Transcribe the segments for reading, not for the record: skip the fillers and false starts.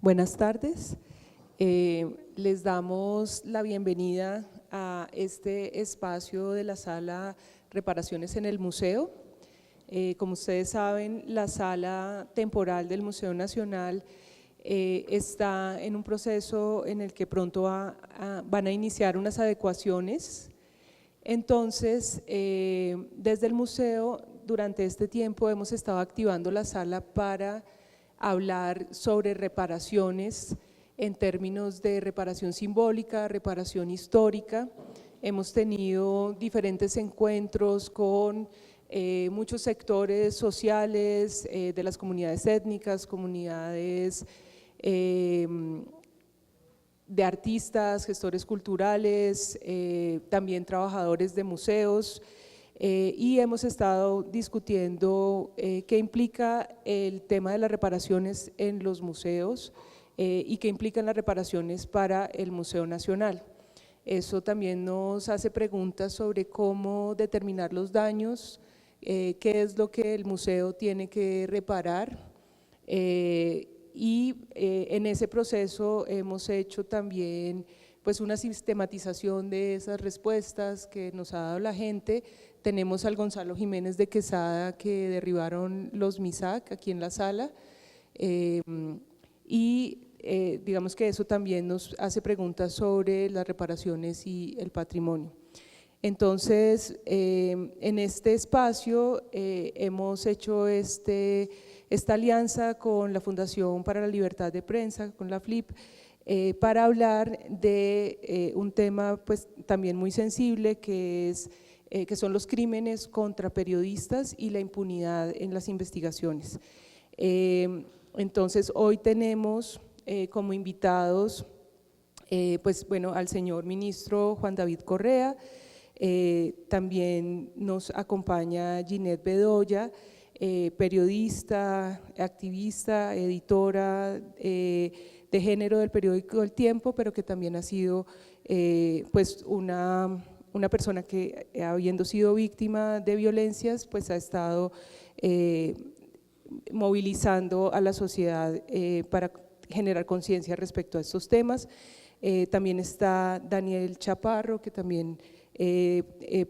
Buenas tardes. Les damos la bienvenida a este espacio de la sala Reparaciones en el Museo. Como ustedes saben, la sala temporal del Museo Nacional está en un proceso en el que pronto van a iniciar unas adecuaciones. Entonces, desde el museo, durante este tiempo hemos estado activando la sala para hablar sobre reparaciones en términos de reparación simbólica, reparación histórica. Hemos tenido diferentes encuentros con muchos sectores sociales, de las comunidades étnicas, comunidades de artistas, gestores culturales, también trabajadores de museos, y hemos estado discutiendo qué implica el tema de las reparaciones en los museos y qué implican las reparaciones para el Museo Nacional. Eso también nos hace preguntas sobre cómo determinar los daños, qué es lo que el museo tiene que reparar, y en ese proceso hemos hecho también pues una sistematización de esas respuestas que nos ha dado la gente. Tenemos al Gonzalo Jiménez de Quesada, que derribaron los MISAC aquí en la sala, y digamos que eso también nos hace preguntas sobre las reparaciones y el patrimonio. Entonces, en este espacio hemos hecho esta alianza con la Fundación para la Libertad de Prensa, con la FLIP, para hablar de un tema pues también muy sensible, que son los crímenes contra periodistas y la impunidad en las investigaciones. Entonces, hoy tenemos como invitados pues bueno, al señor ministro Juan David Correa. También nos acompaña Ginette Bedoya, periodista, activista, editora de género del periódico El Tiempo, pero que también ha sido pues una persona que, habiendo sido víctima de violencias, pues ha estado movilizando a la sociedad para generar conciencia respecto a estos temas. También está Daniel Chaparro, que también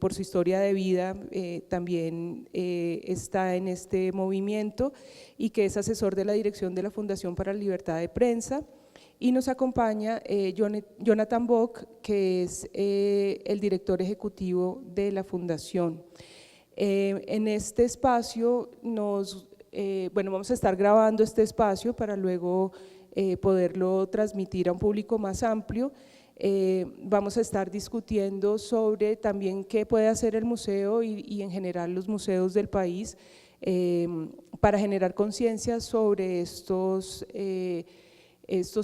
por su historia de vida también está en este movimiento y que es asesor de la dirección de la Fundación para la Libertad de Prensa. Y nos acompaña Jonathan Bock, que es el director ejecutivo de la Fundación. En este espacio bueno, vamos a estar grabando este espacio para luego poderlo transmitir a un público más amplio. Vamos a estar discutiendo sobre también qué puede hacer el museo y en general los museos del país para generar conciencia sobre estos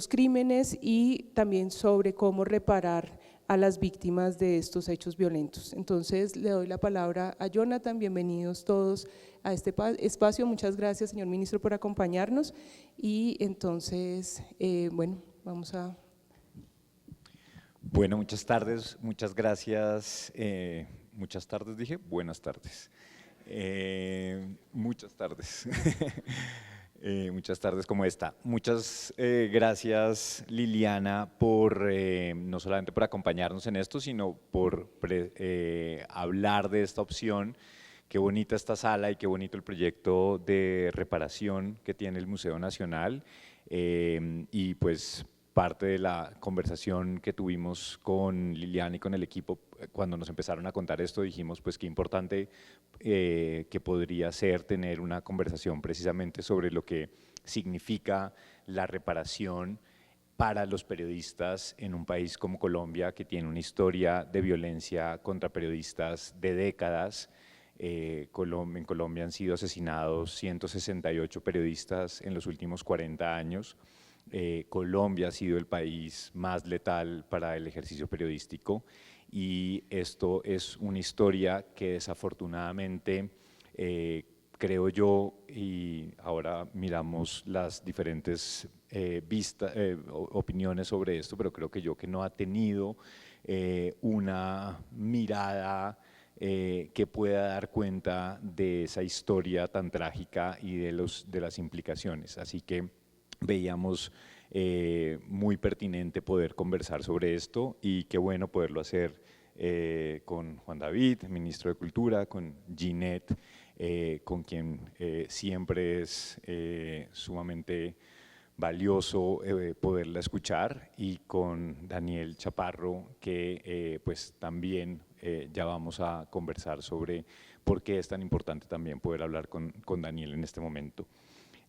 crímenes y también sobre cómo reparar a las víctimas de estos hechos violentos. Entonces le doy la palabra a Jonathan. Bienvenidos todos a este espacio. Muchas gracias, señor ministro, por acompañarnos. Y entonces, bueno, vamos a… Bueno, muchas tardes, muchas gracias. Muchas tardes dije, buenas tardes. Muchas tardes. Muchas tardes como esta. Muchas gracias, Liliana, por no solamente por acompañarnos en esto, sino por hablar de esta opción. Qué bonita esta sala y qué bonito el proyecto de reparación que tiene el Museo Nacional, y pues parte de la conversación que tuvimos con Liliana y con el equipo cuando nos empezaron a contar esto, dijimos pues qué importante que podría ser tener una conversación precisamente sobre lo que significa la reparación para los periodistas en un país como Colombia, que tiene una historia de violencia contra periodistas de décadas. En Colombia han sido asesinados 168 periodistas en los últimos 40 años. Colombia ha sido el país más letal para el ejercicio periodístico y esto es una historia que desafortunadamente, creo yo, y ahora miramos las diferentes opiniones sobre esto, pero creo que no ha tenido una mirada que pueda dar cuenta de esa historia tan trágica y de las implicaciones. Así que veíamos muy pertinente poder conversar sobre esto y qué bueno poderlo hacer con Juan David, ministro de Cultura, con Ginette, con quien siempre es sumamente valioso poderla escuchar, y con Daniel Chaparro, que pues también ya vamos a conversar sobre por qué es tan importante también poder hablar con Daniel en este momento.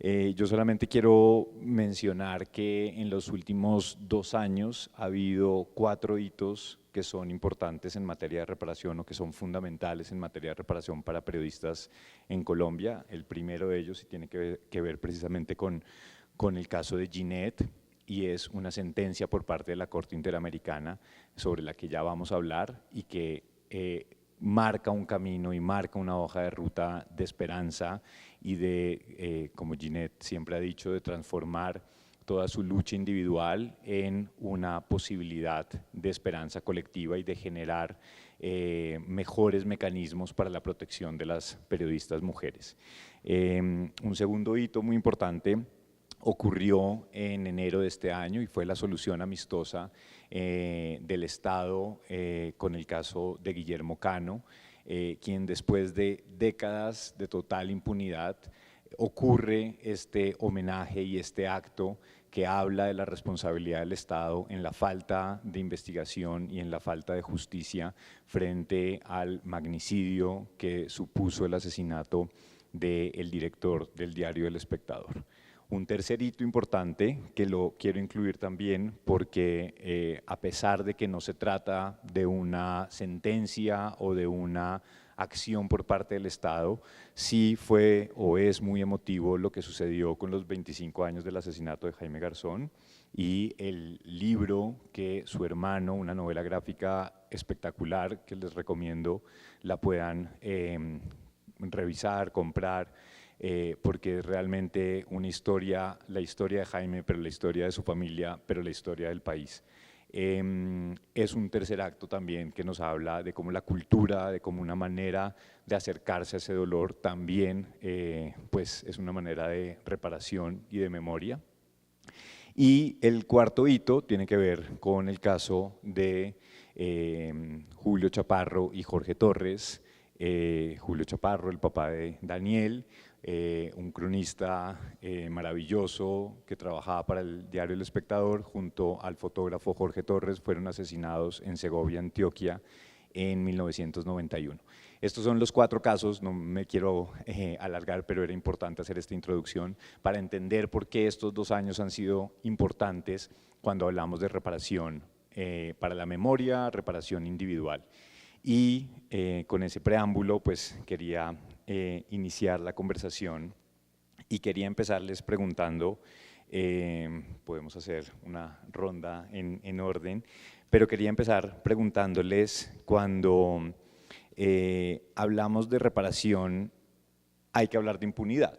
Yo solamente quiero mencionar que en los últimos 2 años ha habido 4 hitos que son importantes en materia de reparación o que son fundamentales en materia de reparación para periodistas en Colombia. El primero de ellos tiene que ver precisamente con el caso de Ginette, y es una sentencia por parte de la Corte Interamericana sobre la que ya vamos a hablar y que marca un camino y marca una hoja de ruta de esperanza y de, como Ginette siempre ha dicho, de transformar toda su lucha individual en una posibilidad de esperanza colectiva y de generar mejores mecanismos para la protección de las periodistas mujeres. Un segundo hito muy importante ocurrió en enero de este año y fue la solución amistosa del Estado con el caso de Guillermo Cano, quien después de décadas de total impunidad ocurre este homenaje y este acto que habla de la responsabilidad del Estado en la falta de investigación y en la falta de justicia frente al magnicidio que supuso el asesinato del director del diario El Espectador. Un tercer hito importante que lo quiero incluir también porque a pesar de que no se trata de una sentencia o de una acción por parte del Estado, sí fue o es muy emotivo lo que sucedió con los 25 años del asesinato de Jaime Garzón y el libro que su hermano, una novela gráfica espectacular que les recomiendo la puedan revisar, comprar, porque es realmente una historia, la historia de Jaime, pero la historia de su familia, pero la historia del país. Es un tercer acto también que nos habla de cómo la cultura, de cómo una manera de acercarse a ese dolor también pues es una manera de reparación y de memoria. Y el cuarto hito tiene que ver con el caso de Julio Chaparro y Jorge Torres. Julio Chaparro, el papá de Daniel, un cronista maravilloso que trabajaba para el diario El Espectador, junto al fotógrafo Jorge Torres, fueron asesinados en Segovia, Antioquia, en 1991. Estos son los 4 casos, no me quiero alargar, pero era importante hacer esta introducción para entender por qué estos 2 años han sido importantes cuando hablamos de reparación para la memoria, reparación individual. Y con ese preámbulo, pues quería iniciar la conversación y quería empezarles preguntando, podemos hacer una ronda en orden, pero quería empezar preguntándoles, cuando hablamos de reparación, hay que hablar de impunidad.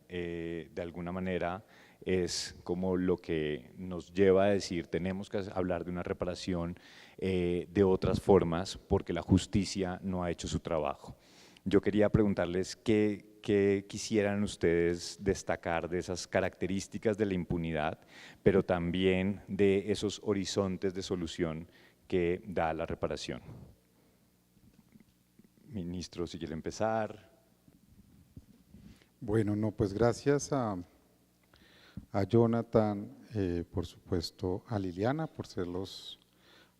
De alguna manera es como lo que nos lleva a decir, tenemos que hablar de una reparación de otras formas porque la justicia no ha hecho su trabajo. Yo quería preguntarles qué quisieran ustedes destacar de esas características de la impunidad, pero también de esos horizontes de solución que da la reparación. Ministro, si quiere empezar. Bueno, no, pues gracias a Jonathan, por supuesto a Liliana por ser los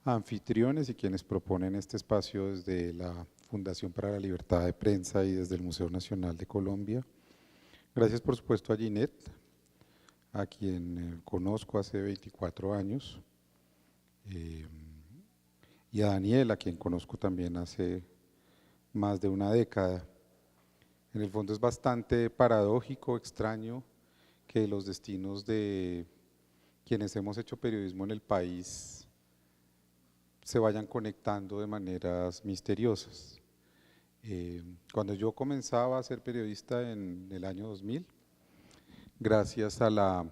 anfitriones y quienes proponen este espacio desde la Fundación para la Libertad de Prensa y desde el Museo Nacional de Colombia. Gracias por supuesto a Ginette, a quien conozco hace 24 años, y a Daniel, a quien conozco también hace más de una década. En el fondo es bastante paradójico, extraño, que los destinos de quienes hemos hecho periodismo en el país se vayan conectando de maneras misteriosas. Cuando yo comenzaba a ser periodista en el año 2000, gracias a la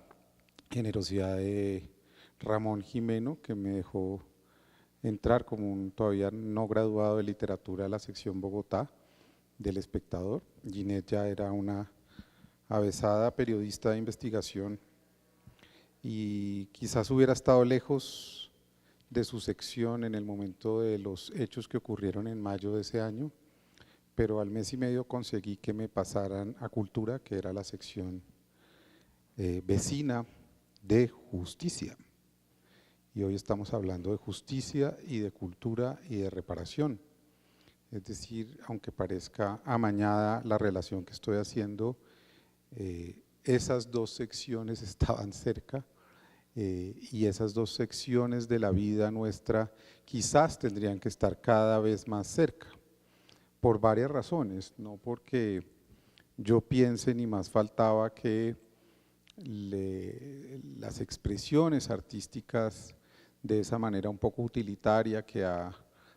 generosidad de Ramón Jimeno, que me dejó entrar como un todavía no graduado de literatura a la sección Bogotá del Espectador. Ginette ya era una avezada periodista de investigación y quizás hubiera estado lejos de su sección en el momento de los hechos que ocurrieron en mayo de ese año, pero al mes y medio conseguí que me pasaran a Cultura, que era la sección vecina de Justicia. Y hoy estamos hablando de justicia y de cultura y de reparación. Es decir, aunque parezca amañada la relación que estoy haciendo, esas dos secciones estaban cerca y esas dos secciones de la vida nuestra quizás tendrían que estar cada vez más cerca, por varias razones, no porque yo piense ni más faltaba que las expresiones artísticas de esa manera un poco utilitaria que ha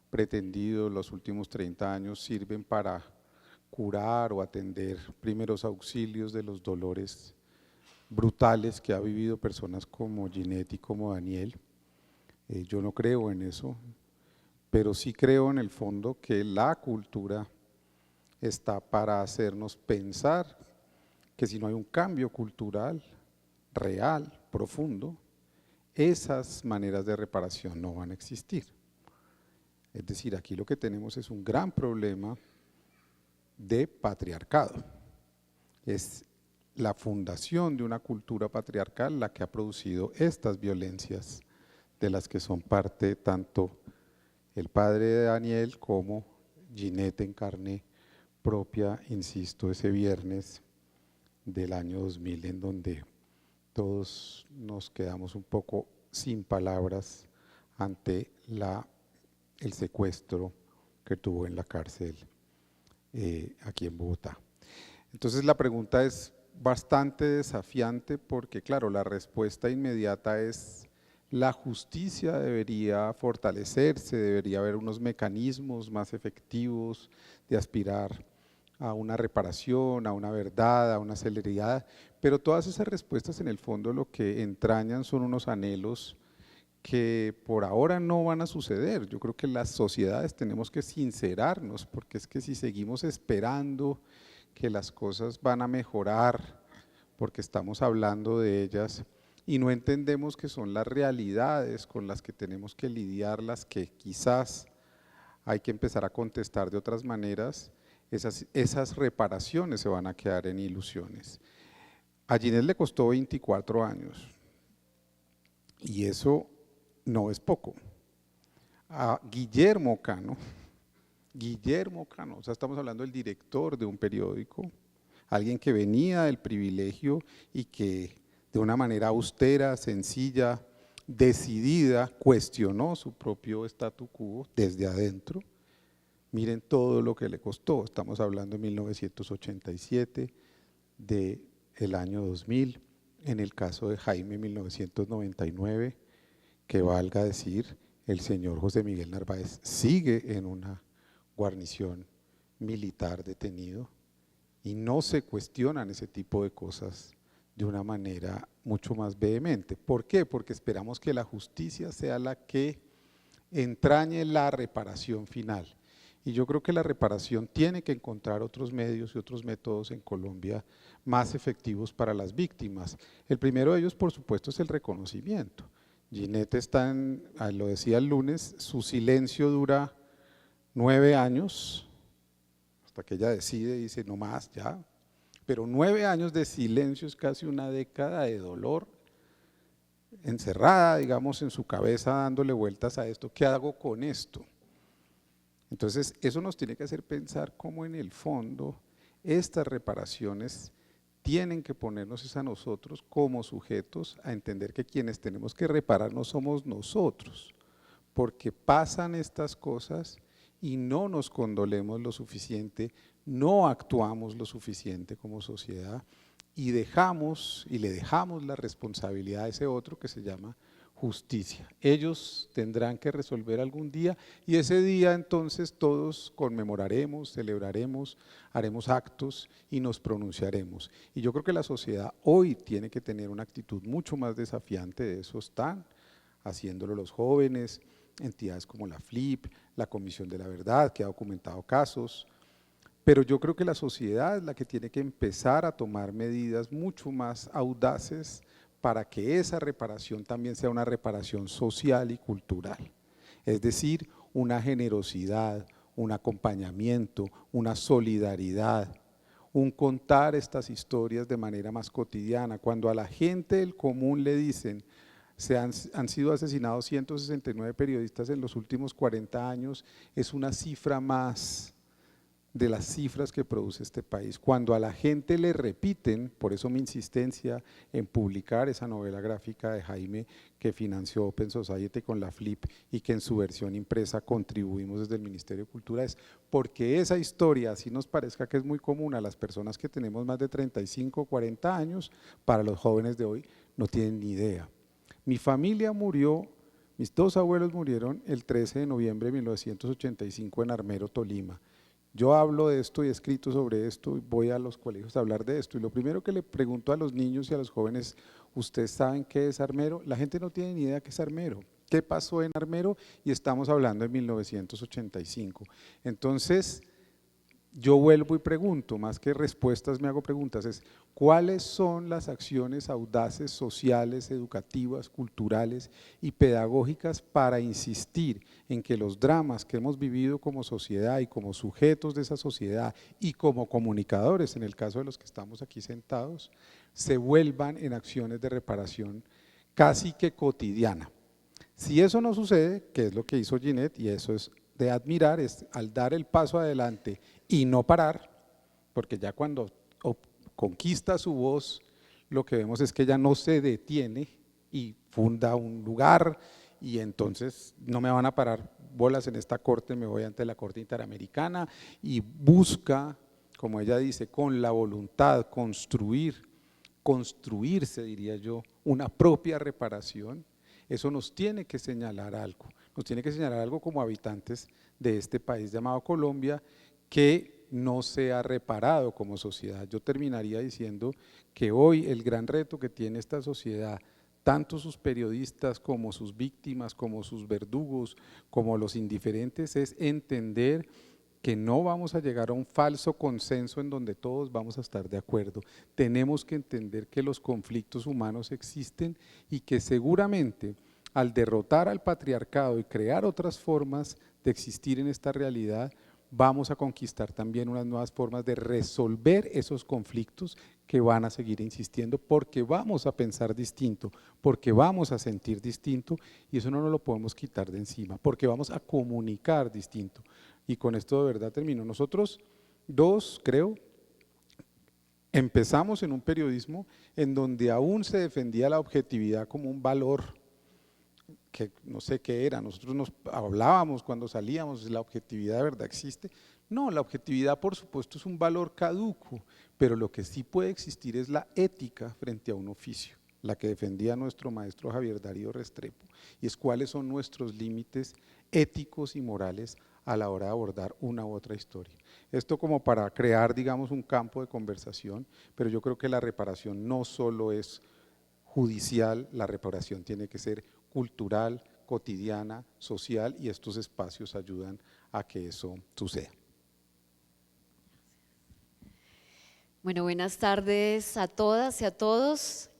pretendido los últimos 30 años sirven para curar o atender primeros auxilios de los dolores brutales que ha vivido personas como Ginette y como Daniel. Yo no creo en eso, pero sí creo en el fondo que la cultura está para hacernos pensar que si no hay un cambio cultural real, profundo, esas maneras de reparación no van a existir. Es decir, aquí lo que tenemos es un gran problema de patriarcado. Es la fundación de una cultura patriarcal la que ha producido estas violencias de las que son parte tanto el padre de Daniel como Ginette en carne propia, insisto, ese viernes del año 2000 en donde todos nos quedamos un poco sin palabras ante el secuestro que tuvo en la cárcel aquí en Bogotá. Entonces la pregunta es bastante desafiante porque claro, la respuesta inmediata es la justicia debería fortalecerse, debería haber unos mecanismos más efectivos de aspirar a una reparación, a una verdad, a una celeridad, pero todas esas respuestas en el fondo lo que entrañan son unos anhelos que por ahora no van a suceder. Yo creo que las sociedades tenemos que sincerarnos, porque es que si seguimos esperando que las cosas van a mejorar, porque estamos hablando de ellas y no entendemos que son las realidades con las que tenemos que lidiar, las que quizás hay que empezar a contestar de otras maneras, esas reparaciones se van a quedar en ilusiones. A Ginette le costó 24 años y eso no es poco. A Guillermo Cano, o sea, estamos hablando del director de un periódico, alguien que venía del privilegio y que de una manera austera, sencilla, decidida, cuestionó su propio statu quo desde adentro. Miren todo lo que le costó, estamos hablando de 1987, del año 2000, en el caso de Jaime 1999, que valga decir, el señor José Miguel Narváez sigue en una guarnición militar detenido y no se cuestionan ese tipo de cosas de una manera mucho más vehemente. ¿Por qué? Porque esperamos que la justicia sea la que entrañe la reparación final. Y yo creo que la reparación tiene que encontrar otros medios y otros métodos en Colombia más efectivos para las víctimas. El primero de ellos, por supuesto, es el reconocimiento. Ginette está lo decía el lunes, su silencio dura 9 años, hasta que ella decide y dice no más, ya. Pero 9 años de silencio es casi una década de dolor, encerrada, digamos, en su cabeza dándole vueltas a esto. ¿Qué hago con esto? Entonces, eso nos tiene que hacer pensar cómo en el fondo estas reparaciones tienen que ponernos a nosotros como sujetos a entender que quienes tenemos que reparar no somos nosotros, porque pasan estas cosas y no nos condolemos lo suficiente, no actuamos lo suficiente como sociedad y le dejamos la responsabilidad a ese otro que se llama justicia. Ellos tendrán que resolver algún día y ese día entonces todos conmemoraremos, celebraremos, haremos actos y nos pronunciaremos. Y yo creo que la sociedad hoy tiene que tener una actitud mucho más desafiante, de eso están haciéndolo los jóvenes, entidades como la FLIP, la Comisión de la Verdad, que ha documentado casos, pero yo creo que la sociedad es la que tiene que empezar a tomar medidas mucho más audaces para que esa reparación también sea una reparación social y cultural. Es decir, una generosidad, un acompañamiento, una solidaridad, un contar estas historias de manera más cotidiana. Cuando a la gente del común le dicen, han sido asesinados 169 periodistas en los últimos 40 años, es una cifra más de las cifras que produce este país. Cuando a la gente le repiten, por eso mi insistencia en publicar esa novela gráfica de Jaime que financió Open Society con la FLIP y que en su versión impresa contribuimos desde el Ministerio de Cultura, es porque esa historia, así nos parezca que es muy común a las personas que tenemos más de 35 o 40 años, para los jóvenes de hoy no tienen ni idea. Mi familia murió, mis dos abuelos murieron el 13 de noviembre de 1985 en Armero, Tolima. Yo hablo de esto y he escrito sobre esto y voy a los colegios a hablar de esto, y lo primero que le pregunto a los niños y a los jóvenes, ¿ustedes saben qué es Armero? La gente no tiene ni idea qué es Armero, qué pasó en Armero, y estamos hablando de 1985. Entonces, yo vuelvo y pregunto, más que respuestas me hago preguntas, es ¿cuáles son las acciones audaces, sociales, educativas, culturales y pedagógicas para insistir en que los dramas que hemos vivido como sociedad y como sujetos de esa sociedad y como comunicadores, en el caso de los que estamos aquí sentados, se vuelvan en acciones de reparación casi que cotidiana? Si eso no sucede, que es lo que hizo Ginette, y eso es de admirar, es al dar el paso adelante y no parar, porque ya cuando conquista su voz, lo que vemos es que ella no se detiene y funda un lugar, y entonces no me van a parar bolas en esta corte, me voy ante la Corte Interamericana, y busca, como ella dice, con la voluntad construirse, diría yo, una propia reparación. Eso nos tiene que señalar algo, como habitantes de este país llamado Colombia, que no se ha reparado como sociedad. Yo terminaría diciendo que hoy el gran reto que tiene esta sociedad, tanto sus periodistas como sus víctimas, como sus verdugos, como los indiferentes, es entender que no vamos a llegar a un falso consenso en donde todos vamos a estar de acuerdo. Tenemos que entender que los conflictos humanos existen y que seguramente al derrotar al patriarcado y crear otras formas de existir en esta realidad, vamos a conquistar también unas nuevas formas de resolver esos conflictos que van a seguir insistiendo, porque vamos a pensar distinto, porque vamos a sentir distinto, y eso no nos lo podemos quitar de encima, porque vamos a comunicar distinto. Y con esto de verdad termino. Nosotros dos, creo, empezamos en un periodismo en donde aún se defendía la objetividad como un valor que no sé qué era. Nosotros nos hablábamos cuando salíamos, ¿la objetividad de verdad existe? No, la objetividad por supuesto es un valor caduco, pero lo que sí puede existir es la ética frente a un oficio, la que defendía nuestro maestro Javier Darío Restrepo, y es cuáles son nuestros límites éticos y morales a la hora de abordar una u otra historia. Esto como para crear, digamos, un campo de conversación, pero yo creo que la reparación no solo es judicial, la reparación tiene que ser cultural, cotidiana, social, y estos espacios ayudan a que eso suceda. Bueno, buenas tardes a todas y a todos.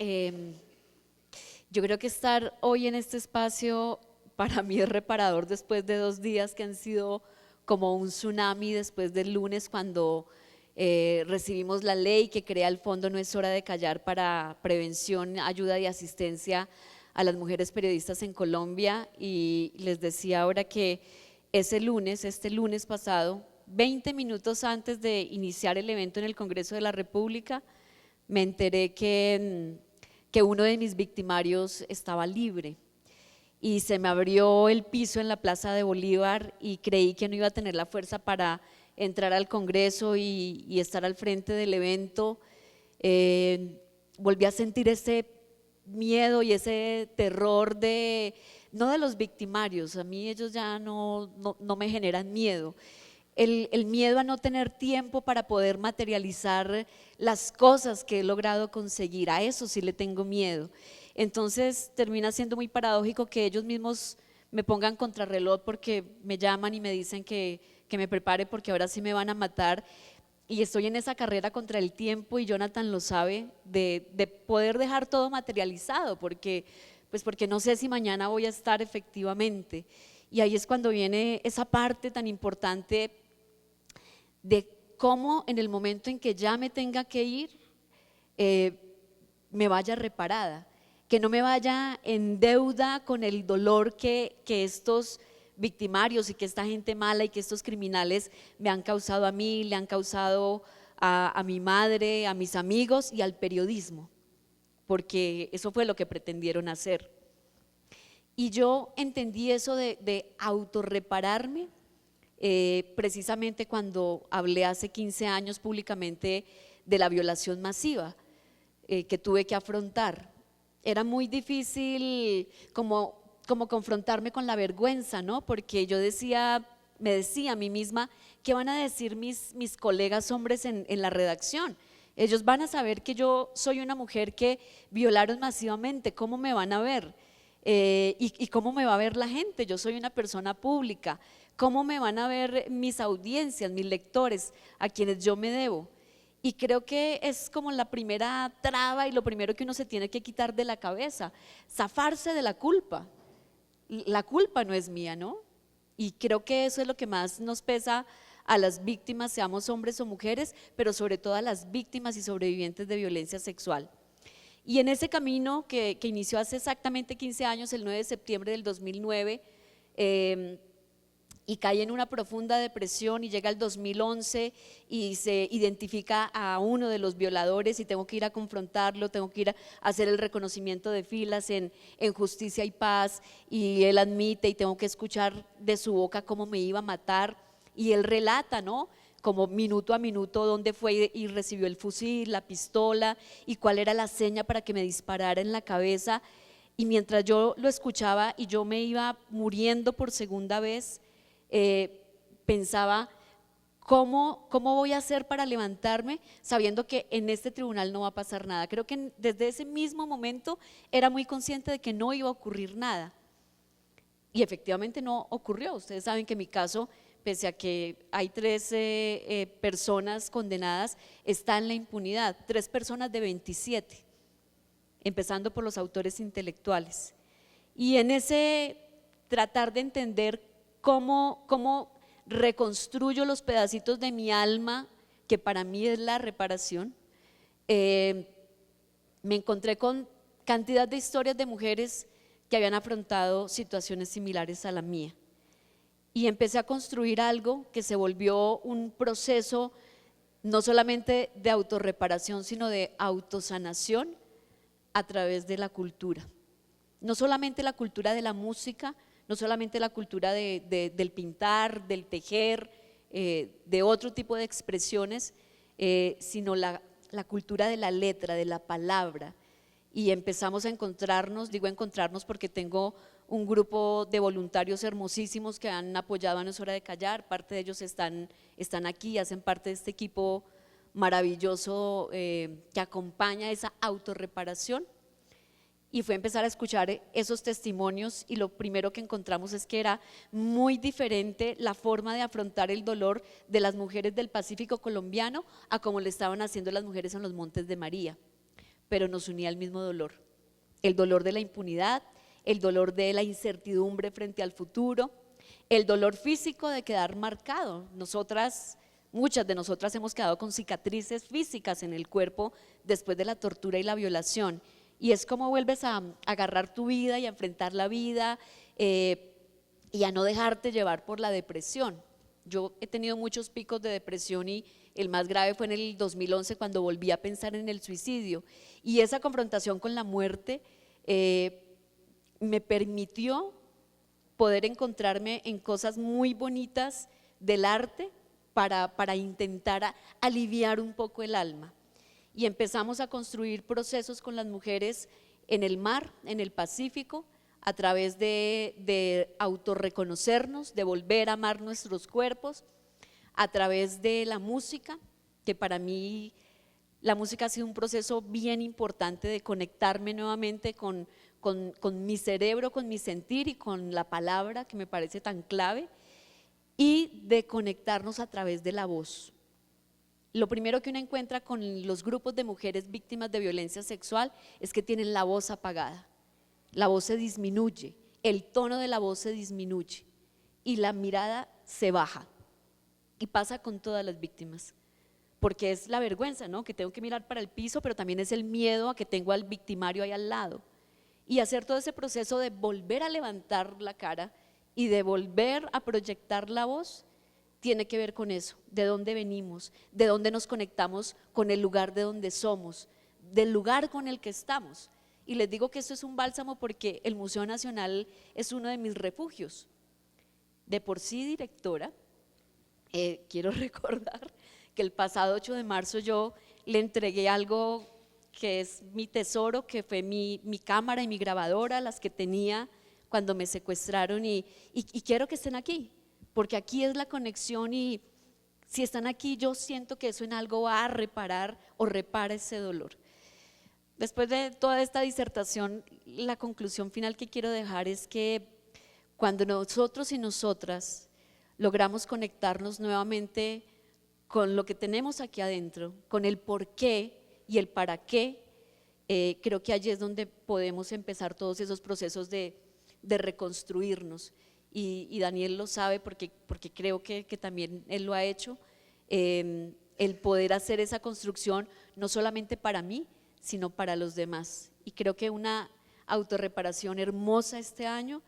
Yo creo que estar hoy en este espacio para mí es reparador después de 2 días que han sido como un tsunami, después del lunes cuando recibimos la ley que crea el Fondo No es Hora de Callar para prevención, ayuda y asistencia a las mujeres periodistas en Colombia. Y les decía ahora que este lunes pasado, 20 minutos antes de iniciar el evento en el Congreso de la República, me enteré que uno de mis victimarios estaba libre, y se me abrió el piso en la Plaza de Bolívar y creí que no iba a tener la fuerza para entrar al Congreso y estar al frente del evento. Volví a sentir ese miedo y ese terror no de los victimarios, a mí ellos ya no me generan miedo. El miedo a no tener tiempo para poder materializar las cosas que he logrado conseguir, a eso sí le tengo miedo. Entonces termina siendo muy paradójico que ellos mismos me pongan contrarreloj porque me llaman y me dicen que me prepare porque ahora sí me van a matar. y estoy en esa carrera contra el tiempo, y Jonathan lo sabe, de poder dejar todo materializado, porque no sé si mañana voy a estar efectivamente. Y ahí es cuando viene esa parte tan importante de cómo en el momento en que ya me tenga que ir, me vaya reparada, que no me vaya en deuda con el dolor que estos victimarios y que esta gente mala y que estos criminales me han causado a mí, le han causado a mi madre, a mis amigos y al periodismo, porque eso fue lo que pretendieron hacer. Y yo entendí eso de autorrepararme precisamente cuando hablé hace 15 años públicamente de la violación masiva que tuve que afrontar. Era muy difícil como confrontarme con la vergüenza, ¿no? Porque yo me decía a mí misma, ¿qué van a decir mis colegas hombres en la redacción? Ellos van a saber que yo soy una mujer que violaron masivamente, ¿cómo me van a ver? Y cómo me va a ver la gente, yo soy una persona pública, ¿cómo me van a ver mis audiencias, mis lectores, a quienes yo me debo? Y creo que es como la primera traba y lo primero que uno se tiene que quitar de la cabeza, zafarse de la culpa. La culpa no es mía, ¿no? Y creo que eso es lo que más nos pesa a las víctimas, seamos hombres o mujeres, pero sobre todo a las víctimas y sobrevivientes de violencia sexual. Y en ese camino que inició hace exactamente 15 años, el 9 de septiembre del 2009, y cae en una profunda depresión, y llega el 2011 y se identifica a uno de los violadores y tengo que ir a confrontarlo, tengo que ir a hacer el reconocimiento de filas en Justicia y Paz, y él admite y tengo que escuchar de su boca cómo me iba a matar, y él relata, ¿no?, como minuto a minuto dónde fue y recibió el fusil, la pistola y cuál era la seña para que me disparara en la cabeza. Y mientras yo lo escuchaba y yo me iba muriendo por segunda vez, pensaba, ¿cómo voy a hacer para levantarme sabiendo que en este tribunal no va a pasar nada? Creo que desde ese mismo momento era muy consciente de que no iba a ocurrir nada, y efectivamente no ocurrió. Ustedes saben que en mi caso, pese a que hay 13 personas condenadas, está en la impunidad, 3 personas de 27, empezando por los autores intelectuales. Y en ese tratar de entender cómo reconstruyo los pedacitos de mi alma, que para mí es la reparación, me encontré con cantidad de historias de mujeres que habían afrontado situaciones similares a la mía, y empecé a construir algo que se volvió un proceso no solamente de autorreparación, sino de autosanación a través de la cultura. No solamente la cultura de la música, no solamente la cultura del pintar, del tejer, de otro tipo de expresiones, sino la cultura de la letra, de la palabra. Y empezamos a encontrarnos, digo encontrarnos porque tengo un grupo de voluntarios hermosísimos que han apoyado a No es hora de callar. Parte de ellos están aquí, hacen parte de este equipo maravilloso que acompaña esa autorreparación. Y fue empezar a escuchar esos testimonios, y lo primero que encontramos es que era muy diferente la forma de afrontar el dolor de las mujeres del Pacífico colombiano a como le estaban haciendo las mujeres en los Montes de María, pero nos unía el mismo dolor, el dolor de la impunidad, el dolor de la incertidumbre frente al futuro, el dolor físico de quedar marcado. Muchas de nosotras hemos quedado con cicatrices físicas en el cuerpo después de la tortura y la violación. Y es como vuelves a agarrar tu vida y a enfrentar la vida y a no dejarte llevar por la depresión. Yo he tenido muchos picos de depresión, y el más grave fue en el 2011, cuando volví a pensar en el suicidio, y esa confrontación con la muerte me permitió poder encontrarme en cosas muy bonitas del arte para intentar aliviar un poco el alma. Y empezamos a construir procesos con las mujeres en el mar, en el Pacífico, a través de autorreconocernos, de volver a amar nuestros cuerpos, a través de la música, que para mí la música ha sido un proceso bien importante de conectarme nuevamente con mi cerebro, con mi sentir y con la palabra, que me parece tan clave, y de conectarnos a través de la voz. lo primero que uno encuentra con los grupos de mujeres víctimas de violencia sexual es que tienen la voz apagada, la voz se disminuye, el tono de la voz se disminuye y la mirada se baja. Y pasa con todas las víctimas, porque es la vergüenza, ¿no? Que tengo que mirar para el piso, pero también es el miedo a que tengo al victimario ahí al lado. Y hacer todo ese proceso de volver a levantar la cara y de volver a proyectar la voz, tiene que ver con eso, de dónde venimos, de dónde nos conectamos con el lugar de donde somos, del lugar con el que estamos. Y les digo que esto es un bálsamo porque el Museo Nacional es uno de mis refugios. De por sí directora, quiero recordar que el pasado 8 de marzo yo le entregué algo que es mi tesoro, que fue mi cámara y mi grabadora, las que tenía cuando me secuestraron y quiero que estén aquí, porque aquí es la conexión y si están aquí yo siento que eso en algo va a reparar o repara ese dolor. Después de toda esta disertación, la conclusión final que quiero dejar es que cuando nosotros y nosotras logramos conectarnos nuevamente con lo que tenemos aquí adentro, con el por qué y el para qué, creo que allí es donde podemos empezar todos esos procesos de reconstruirnos. Y Daniel lo sabe porque creo que también él lo ha hecho, el poder hacer esa construcción no solamente para mí, sino para los demás. Y creo que una autorreparación hermosa este año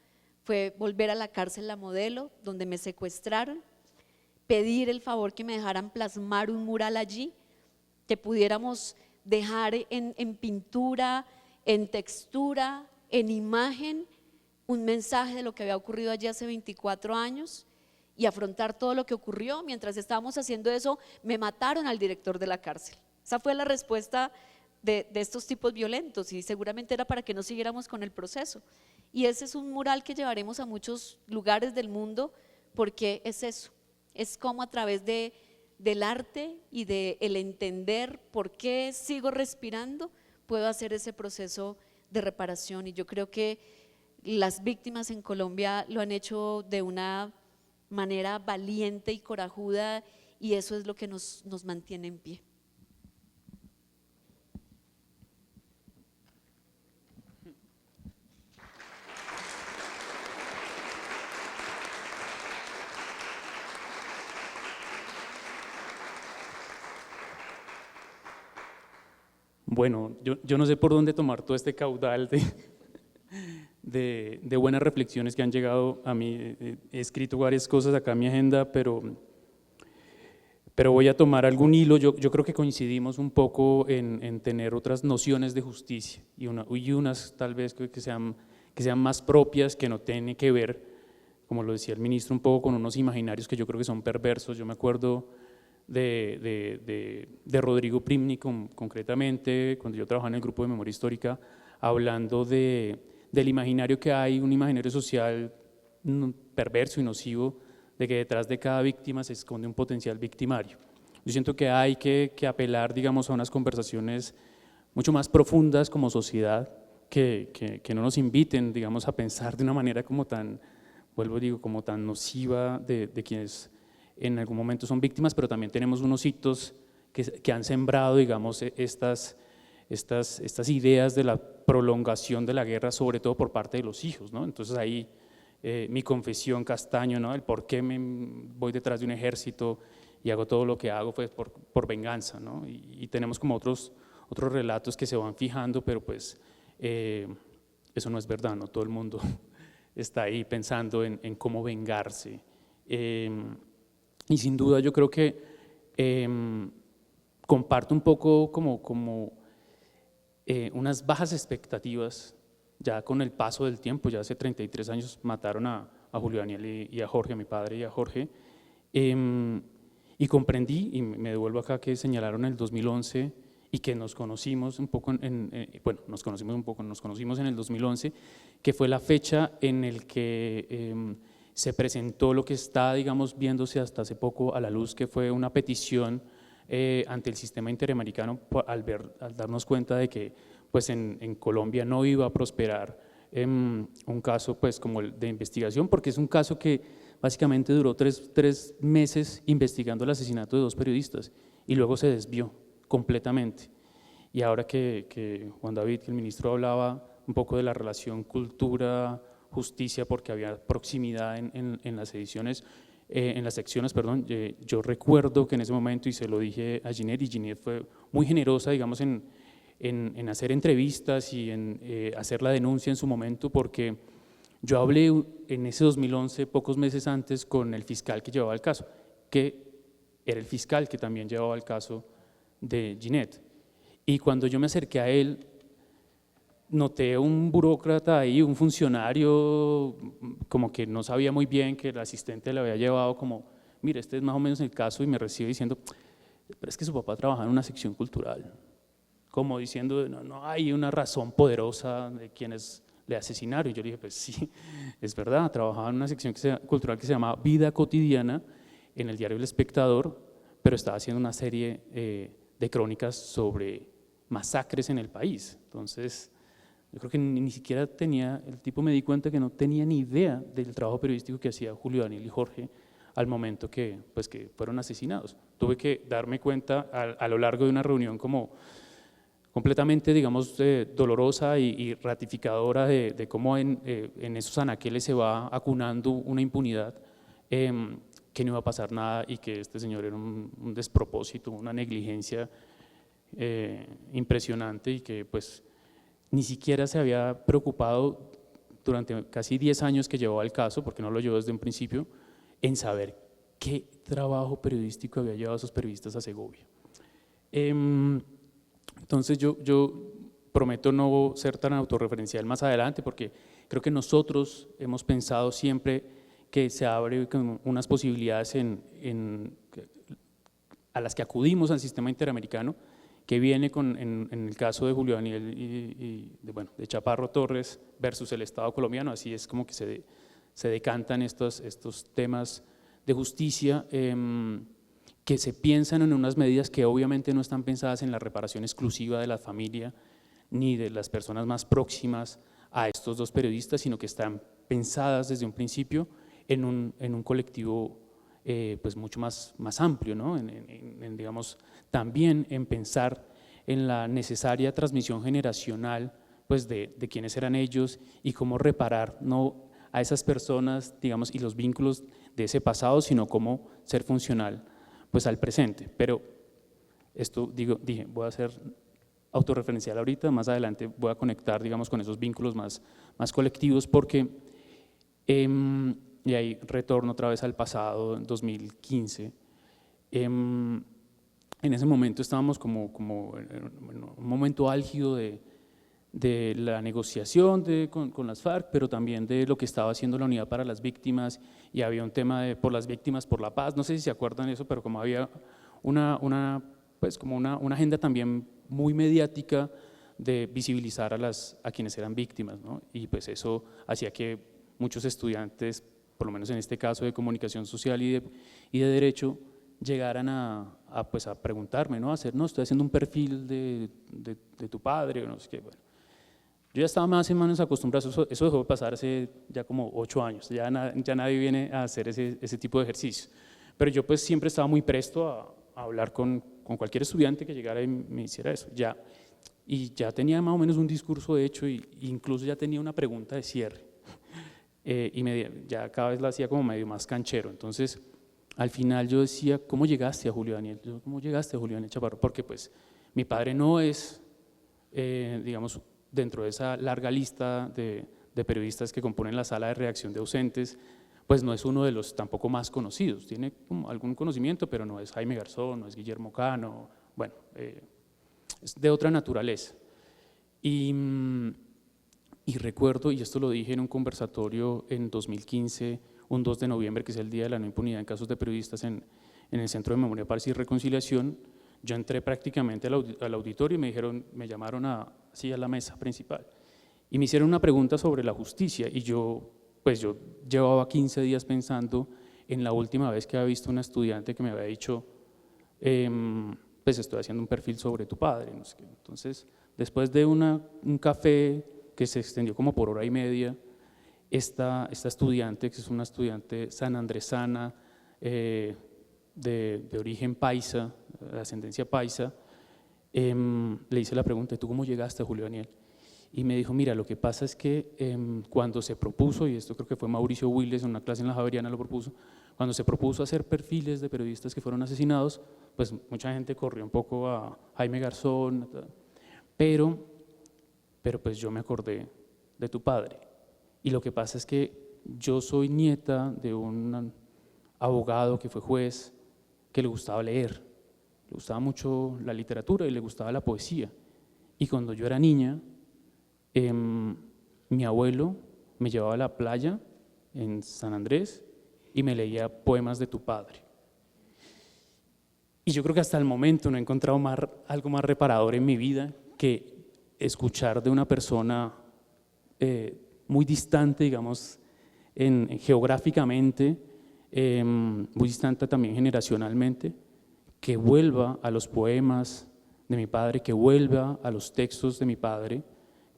fue volver a la cárcel La Modelo, donde me secuestraron, pedir el favor que me dejaran plasmar un mural allí, que pudiéramos dejar en pintura, en textura, en imagen, un mensaje de lo que había ocurrido allí hace 24 años y afrontar todo lo que ocurrió. Mientras estábamos haciendo eso, me mataron al director de la cárcel. Esa fue la respuesta de estos tipos violentos y seguramente era para que no siguiéramos con el proceso. Y ese es un mural que llevaremos a muchos lugares del mundo porque es eso, es como a través del arte y del entender por qué sigo respirando, puedo hacer ese proceso de reparación. Y yo creo que las víctimas en Colombia lo han hecho de una manera valiente y corajuda y eso es lo que nos mantiene en pie. Bueno, yo no sé por dónde tomar todo este caudal de buenas reflexiones que han llegado a mí. He escrito varias cosas acá en mi agenda, pero voy a tomar algún hilo. Yo creo que coincidimos un poco en tener otras nociones de justicia y unas tal vez que sean más propias, que no tienen que ver, como lo decía el ministro, un poco con unos imaginarios que yo creo que son perversos. Yo me acuerdo de Rodrigo Primni concretamente, cuando yo trabajaba en el grupo de memoria histórica, hablando del imaginario que hay, un imaginario social perverso y nocivo, de que detrás de cada víctima se esconde un potencial victimario. Yo siento que hay que apelar, digamos, a unas conversaciones mucho más profundas como sociedad, que no nos inviten, digamos, a pensar de una manera como tan, como tan nociva de quienes en algún momento son víctimas, pero también tenemos unos hitos que han sembrado, digamos, estas ideas de la prolongación de la guerra, sobre todo por parte de los hijos, ¿no? Entonces ahí mi confesión Castaño, ¿no? El por qué me voy detrás de un ejército y hago todo lo que hago fue por venganza, ¿no? Y tenemos como otros relatos que se van fijando, pero pues eso no es verdad, ¿no? Todo el mundo está ahí pensando en cómo vengarse. Y sin duda yo creo que comparto un poco como unas bajas expectativas ya con el paso del tiempo. Ya hace 33 años mataron a Julio Daniel y a Jorge, a mi padre y a Jorge, y comprendí, y me devuelvo acá, que señalaron el 2011 y que nos conocimos un poco, nos conocimos en el 2011, que fue la fecha en el que se presentó lo que está, digamos, viéndose hasta hace poco a la luz, que fue una petición ante el sistema interamericano al darnos cuenta de que pues en Colombia no iba a prosperar un caso pues como el de investigación, porque es un caso que básicamente duró tres meses investigando el asesinato de 2 periodistas y luego se desvió completamente. Y ahora que Juan David, que el ministro hablaba un poco de la relación cultura-justicia, porque había proximidad en las ediciones, en las secciones, perdón, yo recuerdo que en ese momento, y se lo dije a Ginette, y Ginette fue muy generosa, digamos, en hacer entrevistas y en hacer la denuncia en su momento, porque yo hablé en ese 2011, pocos meses antes, con el fiscal que llevaba el caso, que era el fiscal que también llevaba el caso de Ginette. Y cuando yo me acerqué a él, noté un burócrata ahí, un funcionario, como que no sabía muy bien, que el asistente le había llevado como, mire, este es más o menos el caso, y me recibe diciendo, pero es que su papá trabaja en una sección cultural, como diciendo, no hay una razón poderosa de quienes le asesinaron. Y yo le dije, pues sí, es verdad, trabajaba en una sección cultural que se llama Vida Cotidiana, en el diario El Espectador, pero estaba haciendo una serie de crónicas sobre masacres en el país. Entonces, yo creo que ni siquiera tenía, el tipo me di cuenta que no tenía ni idea del trabajo periodístico que hacía Julio Daniel y Jorge al momento que fueron asesinados. Tuve que darme cuenta a lo largo de una reunión como completamente, digamos, dolorosa y ratificadora de cómo en esos anaqueles se va acunando una impunidad, que no iba a pasar nada y que este señor era un despropósito, una negligencia impresionante, y que pues ni siquiera se había preocupado durante casi 10 años que llevaba el caso, porque no lo llevó desde un principio, en saber qué trabajo periodístico había llevado a esos periodistas a Segovia. Entonces yo prometo no ser tan autorreferencial más adelante, porque creo que nosotros hemos pensado siempre que se abre unas posibilidades a las que acudimos al sistema interamericano, que viene en el caso de Julio Daniel y de Chaparro Torres versus el Estado colombiano. Así es como que se decantan estos temas de justicia, que se piensan en unas medidas que obviamente no están pensadas en la reparación exclusiva de la familia ni de las personas más próximas a estos dos periodistas, sino que están pensadas desde un principio en un colectivo pues mucho más amplio, ¿no? Digamos, también en pensar en la necesaria transmisión generacional pues de quiénes eran ellos y cómo reparar no a esas personas, digamos, y los vínculos de ese pasado, sino cómo ser funcional pues al presente. Pero esto dije, voy a ser autorreferencial ahorita, más adelante voy a conectar, digamos, con esos vínculos más colectivos, porque y ahí retorno otra vez al pasado, en 2015. En ese momento estábamos como en un momento álgido de la negociación con las FARC, pero también de lo que estaba haciendo la Unidad para las Víctimas, y había un tema de por las víctimas, por la paz, no sé si se acuerdan de eso, pero como había una agenda también muy mediática de visibilizar a quienes eran víctimas, ¿no? Y pues eso hacía que muchos estudiantes, por lo menos en este caso de comunicación social y de derecho, llegaran a preguntarme, ¿no? Estoy haciendo un perfil de tu padre, o no sé qué. Bueno, yo ya estaba más o menos acostumbrado, eso dejó de pasar hace ya como 8 años, ya nadie viene a hacer ese tipo de ejercicio. Pero yo pues siempre estaba muy presto a hablar con cualquier estudiante que llegara y me hiciera eso. Y ya tenía más o menos un discurso hecho, e incluso ya tenía una pregunta de cierre. Y ya cada vez la hacía como medio más canchero. Entonces, al final yo decía, ¿cómo llegaste a Julio Daniel? ¿Cómo llegaste a Julio Daniel Chaparro? Porque pues mi padre no es, digamos, dentro de esa larga lista de periodistas que componen la sala de redacción de ausentes, pues no es uno de los tampoco más conocidos. Tiene como algún conocimiento, pero no es Jaime Garzón, no es Guillermo Cano, bueno, es de otra naturaleza. Y recuerdo, y esto lo dije en un conversatorio en 2015, un 2 de noviembre, que es el Día de la No Impunidad en Casos de Periodistas en el Centro de Memoria, Paz y Reconciliación. Yo entré prácticamente al auditorio y me llamaron a la mesa principal y me hicieron una pregunta sobre la justicia, y yo llevaba 15 días pensando en la última vez que había visto una estudiante que me había dicho, pues estoy haciendo un perfil sobre tu padre, no sé qué. Entonces, después de un café que se extendió como por hora y media, esta estudiante, que es una estudiante sanandresana, de origen paisa, de ascendencia paisa, le hice la pregunta: ¿tú cómo llegaste a Julio Daniel? Y me dijo: mira, lo que pasa es que cuando se propuso, y esto creo que fue Mauricio Willes en una clase en la Javeriana lo propuso, cuando se propuso hacer perfiles de periodistas que fueron asesinados, pues mucha gente corrió un poco a Jaime Garzón, pero pues yo me acordé de tu padre. Y lo que pasa es que yo soy nieta de un abogado que fue juez, que le gustaba leer, le gustaba mucho la literatura y le gustaba la poesía. Y cuando yo era niña, mi abuelo me llevaba a la playa en San Andrés y me leía poemas de tu padre. Y yo creo que hasta el momento no he encontrado algo más reparador en mi vida que escuchar de una persona muy distante, digamos, geográficamente, muy distante también generacionalmente, que vuelva a los poemas de mi padre, que vuelva a los textos de mi padre,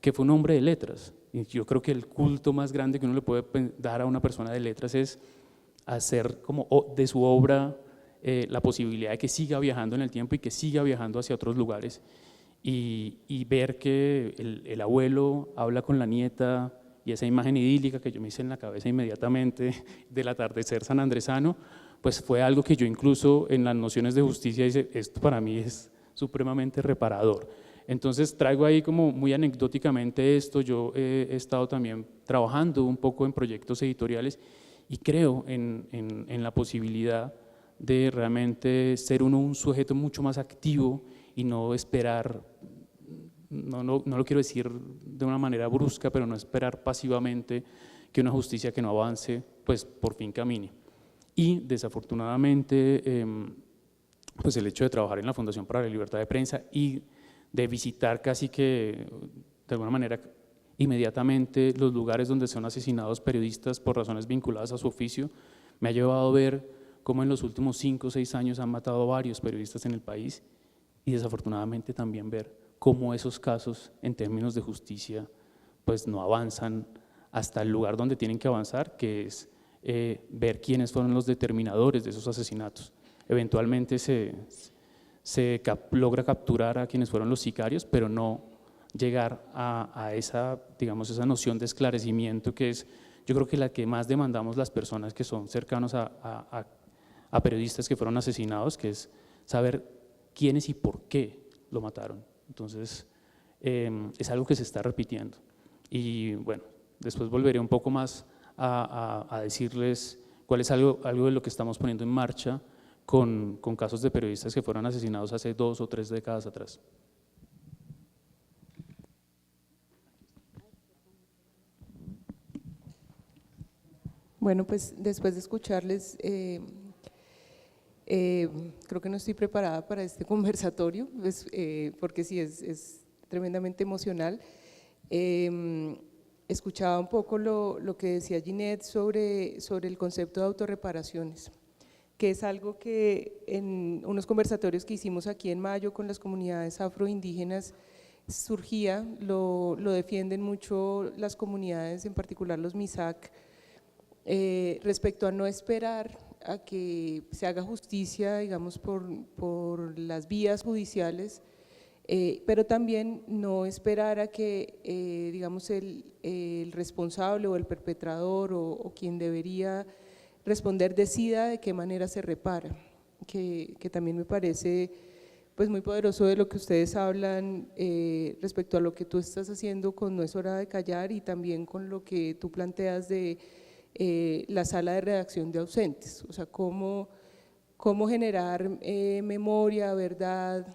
que fue un hombre de letras. Y yo creo que el culto más grande que uno le puede dar a una persona de letras es hacer como de su obra la posibilidad de que siga viajando en el tiempo y que siga viajando hacia otros lugares, y ver que el abuelo habla con la nieta, y esa imagen idílica que yo me hice en la cabeza inmediatamente del atardecer sanandresano, pues fue algo que yo incluso en las nociones de justicia dice: esto para mí es supremamente reparador. Entonces traigo ahí como muy anecdóticamente esto. Yo he estado también trabajando un poco en proyectos editoriales y creo en la posibilidad de realmente ser uno un sujeto mucho más activo y no esperar, no lo quiero decir de una manera brusca, pero no esperar pasivamente que una justicia que no avance, pues por fin camine. Y desafortunadamente, pues el hecho de trabajar en la Fundación para la Libertad de Prensa y de visitar casi que de alguna manera inmediatamente los lugares donde son asesinados periodistas por razones vinculadas a su oficio, me ha llevado a ver cómo en los últimos 5 o 6 años han matado a varios periodistas en el país, y desafortunadamente también ver cómo esos casos en términos de justicia pues no avanzan hasta el lugar donde tienen que avanzar, que es ver quiénes fueron los determinadores de esos asesinatos. Eventualmente logra capturar a quienes fueron los sicarios, pero no llegar a esa, digamos, esa noción de esclarecimiento que es, yo creo que la que más demandamos las personas que son cercanos a periodistas que fueron asesinados, que es saber quiénes y por qué lo mataron. Entonces, es algo que se está repitiendo. Y bueno, después volveré un poco más a decirles cuál es algo de lo que estamos poniendo en marcha con casos de periodistas que fueron asesinados hace 2 o 3 décadas atrás. Bueno, pues después de escucharles, creo que no estoy preparada para este conversatorio, pues, porque sí, es tremendamente emocional. Escuchaba un poco lo que decía Ginette sobre el concepto de autorreparaciones, que es algo que en unos conversatorios que hicimos aquí en mayo con las comunidades afroindígenas surgía, lo defienden mucho las comunidades, en particular los MISAC, respecto a no esperar a que se haga justicia, digamos, por las vías judiciales, pero también no esperar a que, digamos, el responsable o el perpetrador o quien debería responder decida de qué manera se repara, que también me parece pues muy poderoso de lo que ustedes hablan respecto a lo que tú estás haciendo con No es hora de callar, y también con lo que tú planteas de la sala de redacción de ausentes, o sea, cómo generar memoria, verdad,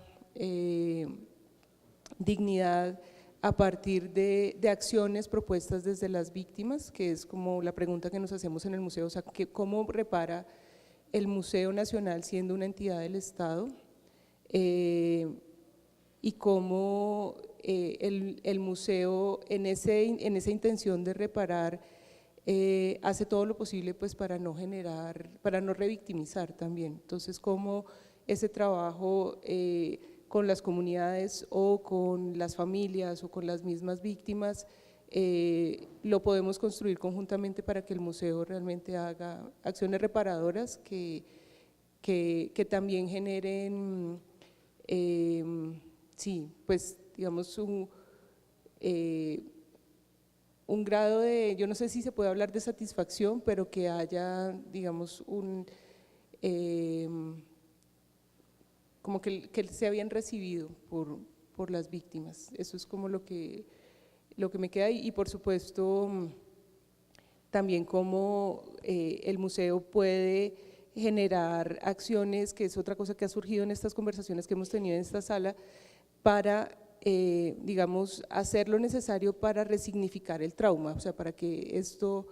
dignidad a partir de acciones propuestas desde las víctimas, que es como la pregunta que nos hacemos en el museo, o sea, ¿cómo repara el Museo Nacional siendo una entidad del Estado? Y cómo el museo en esa intención de reparar hace todo lo posible pues para no revictimizar también. Entonces, cómo ese trabajo con las comunidades o con las familias o con las mismas víctimas lo podemos construir conjuntamente para que el museo realmente haga acciones reparadoras que que también generen, sí, pues digamos un grado de, yo no sé si se puede hablar de satisfacción, pero que haya, digamos, como que se habían recibido por las víctimas. Eso es como lo que me queda y por supuesto también cómo el museo puede generar acciones, que es otra cosa que ha surgido en estas conversaciones que hemos tenido en esta sala, para digamos, hacer lo necesario para resignificar el trauma, o sea, para que esto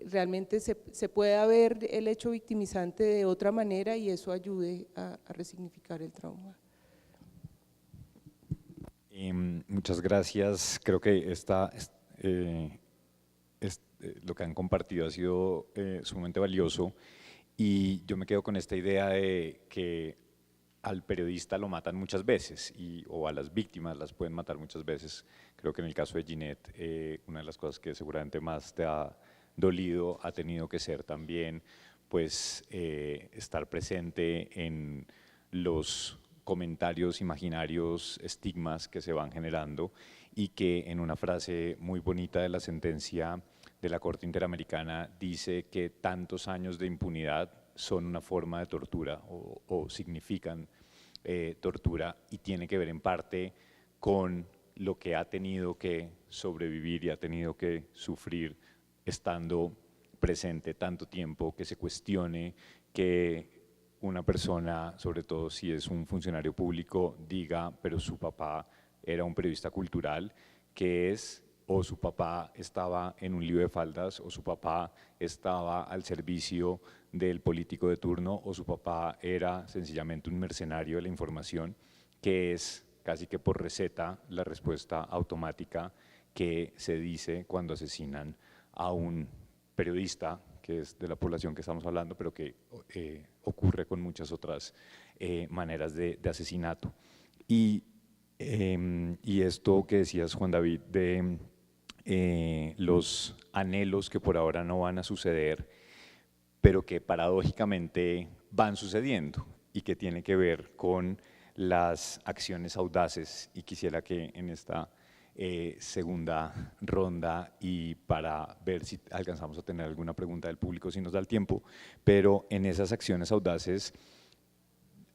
realmente se pueda ver el hecho victimizante de otra manera y eso ayude a resignificar el trauma. Muchas gracias. Creo que lo que han compartido ha sido sumamente valioso y yo me quedo con esta idea de que al periodista lo matan muchas veces o a las víctimas las pueden matar muchas veces. Creo que en el caso de Ginette, una de las cosas que seguramente más te ha dolido ha tenido que ser también pues estar presente en los comentarios imaginarios, estigmas que se van generando y que en una frase muy bonita de la sentencia de la Corte Interamericana dice que tantos años de impunidad son una forma de tortura o significan tortura y tiene que ver en parte con lo que ha tenido que sobrevivir y ha tenido que sufrir estando presente tanto tiempo, que se cuestione que una persona, sobre todo si es un funcionario público, diga, pero su papá era un periodista cultural, que es, o su papá estaba en un lío de faldas, o su papá estaba al servicio del político de turno, o su papá era sencillamente un mercenario de la información, que es casi que por receta la respuesta automática que se dice cuando asesinan a un periodista, que es de la población que estamos hablando, pero que ocurre con muchas otras maneras de asesinato. Y esto que decías, Juan David, de los anhelos que por ahora no van a suceder, pero que paradójicamente van sucediendo y que tiene que ver con las acciones audaces, y quisiera que en esta segunda ronda y para ver si alcanzamos a tener alguna pregunta del público si nos da el tiempo, pero en esas acciones audaces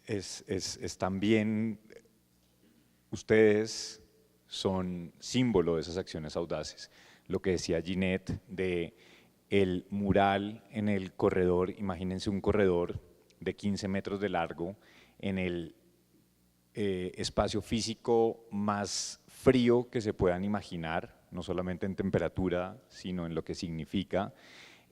es también, ustedes son símbolo de esas acciones audaces. Lo que decía Ginette de el mural en el corredor, imagínense un corredor de 15 metros de largo en el espacio físico más frío que se puedan imaginar, no solamente en temperatura, sino en lo que significa.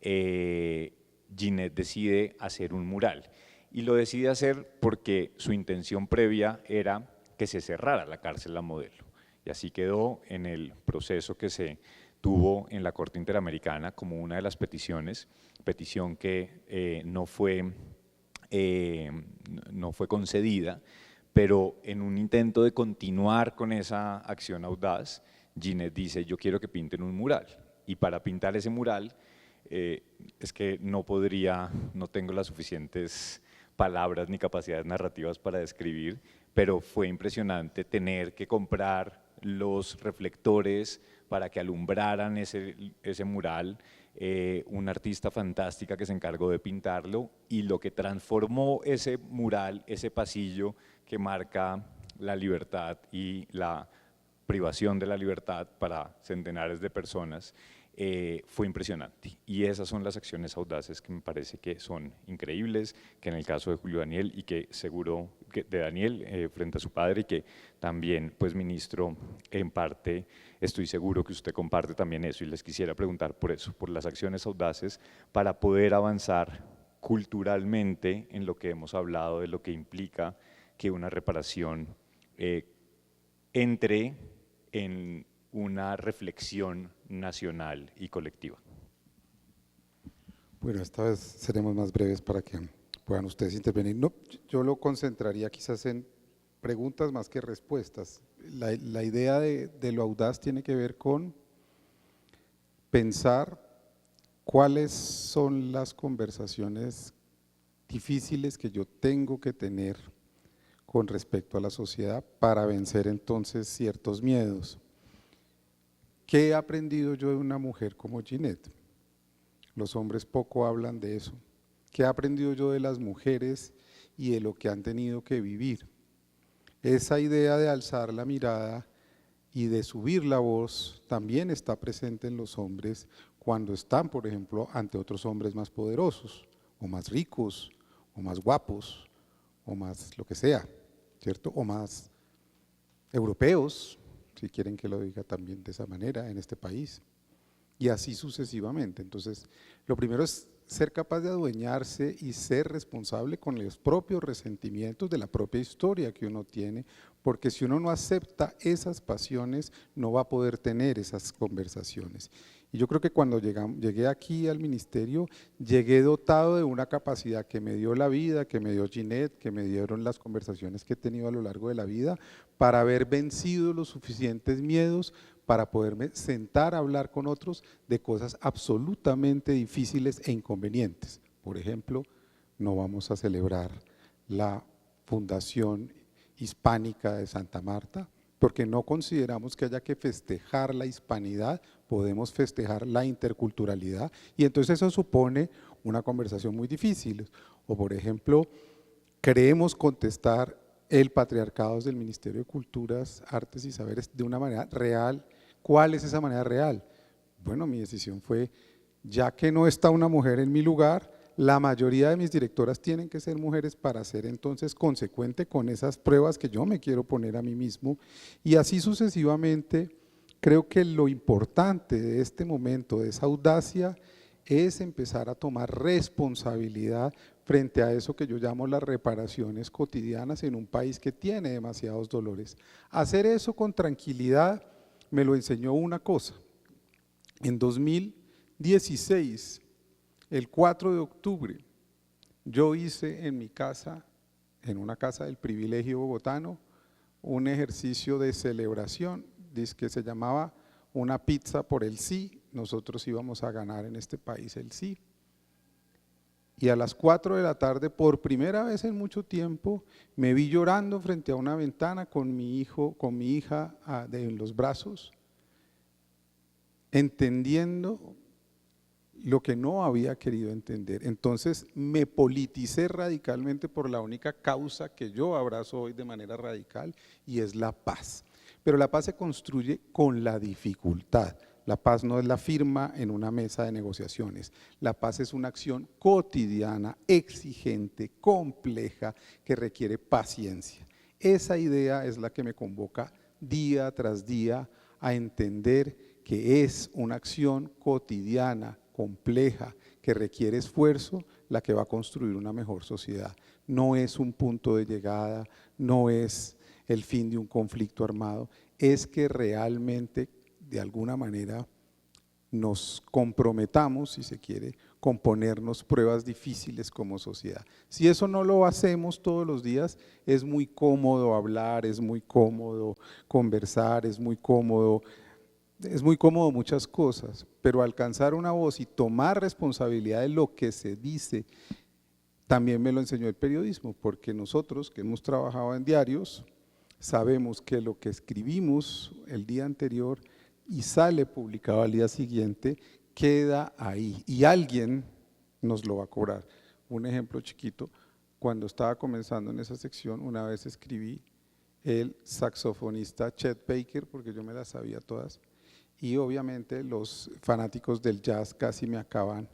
Ginette decide hacer un mural y lo decide hacer porque su intención previa era que se cerrara la cárcel La Modelo, y así quedó en el proceso que se tuvo en la Corte Interamericana como una de las peticiones, petición que no fue concedida, pero en un intento de continuar con esa acción audaz, Ginette dice, yo quiero que pinten un mural, y para pintar ese mural es que no tengo las suficientes palabras ni capacidades narrativas para describir, pero fue impresionante tener que comprar los reflectores para que alumbraran ese mural, una artista fantástica que se encargó de pintarlo, y lo que transformó ese mural, ese pasillo que marca la libertad y la privación de la libertad para centenares de personas, fue impresionante. Y esas son las acciones audaces que me parece que son increíbles, que en el caso de Julio Daniel y que seguro de Daniel frente a su padre, y que también, pues ministro, en parte estoy seguro que usted comparte también eso, y les quisiera preguntar por eso, por las acciones audaces para poder avanzar culturalmente en lo que hemos hablado de lo que implica que una reparación entre en una reflexión nacional y colectiva. Bueno, esta vez seremos más breves para que puedan ustedes intervenir. No, yo lo concentraría quizás en preguntas más que respuestas. La idea de lo audaz tiene que ver con pensar cuáles son las conversaciones difíciles que yo tengo que tener con respecto a la sociedad para vencer entonces ciertos miedos. ¿Qué he aprendido yo de una mujer como Ginette? Los hombres poco hablan de eso. ¿Qué he aprendido yo de las mujeres y de lo que han tenido que vivir? Esa idea de alzar la mirada y de subir la voz también está presente en los hombres cuando están, por ejemplo, ante otros hombres más poderosos, o más ricos, o más guapos, o más lo que sea, ¿cierto? O más europeos, si quieren que lo diga también de esa manera, en este país, y así sucesivamente. Entonces, lo primero es ser capaz de adueñarse y ser responsable con los propios resentimientos de la propia historia que uno tiene, porque si uno no acepta esas pasiones, no va a poder tener esas conversaciones. Y yo creo que cuando llegué aquí al ministerio, llegué dotado de una capacidad que me dio la vida, que me dio Ginette, que me dieron las conversaciones que he tenido a lo largo de la vida, para haber vencido los suficientes miedos para poderme sentar a hablar con otros de cosas absolutamente difíciles e inconvenientes. Por ejemplo, no vamos a celebrar la Fundación Hispánica de Santa Marta, porque no consideramos que haya que festejar la hispanidad, podemos festejar la interculturalidad, y entonces eso supone una conversación muy difícil. O por ejemplo, queremos contestar el patriarcado del Ministerio de Culturas, Artes y Saberes de una manera real. ¿Cuál es esa manera real? Bueno, mi decisión fue, ya que no está una mujer en mi lugar, la mayoría de mis directoras tienen que ser mujeres para ser entonces consecuente con esas pruebas que yo me quiero poner a mí mismo, y así sucesivamente. Creo que lo importante de este momento, de esa audacia, es empezar a tomar responsabilidad frente a eso que yo llamo las reparaciones cotidianas en un país que tiene demasiados dolores. Hacer eso con tranquilidad me lo enseñó una cosa. En 2016, el 4 de octubre, yo hice en mi casa, en una casa del privilegio bogotano, un ejercicio de celebración, que se llamaba una pizza por el sí. Nosotros íbamos a ganar en este país el sí. Y a las 4 de la tarde, por primera vez en mucho tiempo, me vi llorando frente a una ventana con mi hija en los brazos, entendiendo lo que no había querido entender. Entonces me politicé radicalmente por la única causa que yo abrazo hoy de manera radical, y es la paz. Pero la paz se construye con la dificultad. La paz no es la firma en una mesa de negociaciones. La paz es una acción cotidiana, exigente, compleja, que requiere paciencia. Esa idea es la que me convoca día tras día a entender que es una acción cotidiana, compleja, que requiere esfuerzo, la que va a construir una mejor sociedad. No es un punto de llegada, no es el fin de un conflicto armado, es que realmente de alguna manera nos comprometamos, si se quiere, con ponernos pruebas difíciles como sociedad. Si eso no lo hacemos todos los días, es muy cómodo hablar, es muy cómodo conversar, es muy cómodo muchas cosas, pero alcanzar una voz y tomar responsabilidad de lo que se dice, también me lo enseñó el periodismo, porque nosotros que hemos trabajado en diarios, sabemos que lo que escribimos el día anterior y sale publicado al día siguiente, queda ahí y alguien nos lo va a cobrar. Un ejemplo chiquito, cuando estaba comenzando en esa sección, una vez escribí el saxofonista Chet Baker, porque yo me las sabía todas, y obviamente los fanáticos del jazz casi me acaban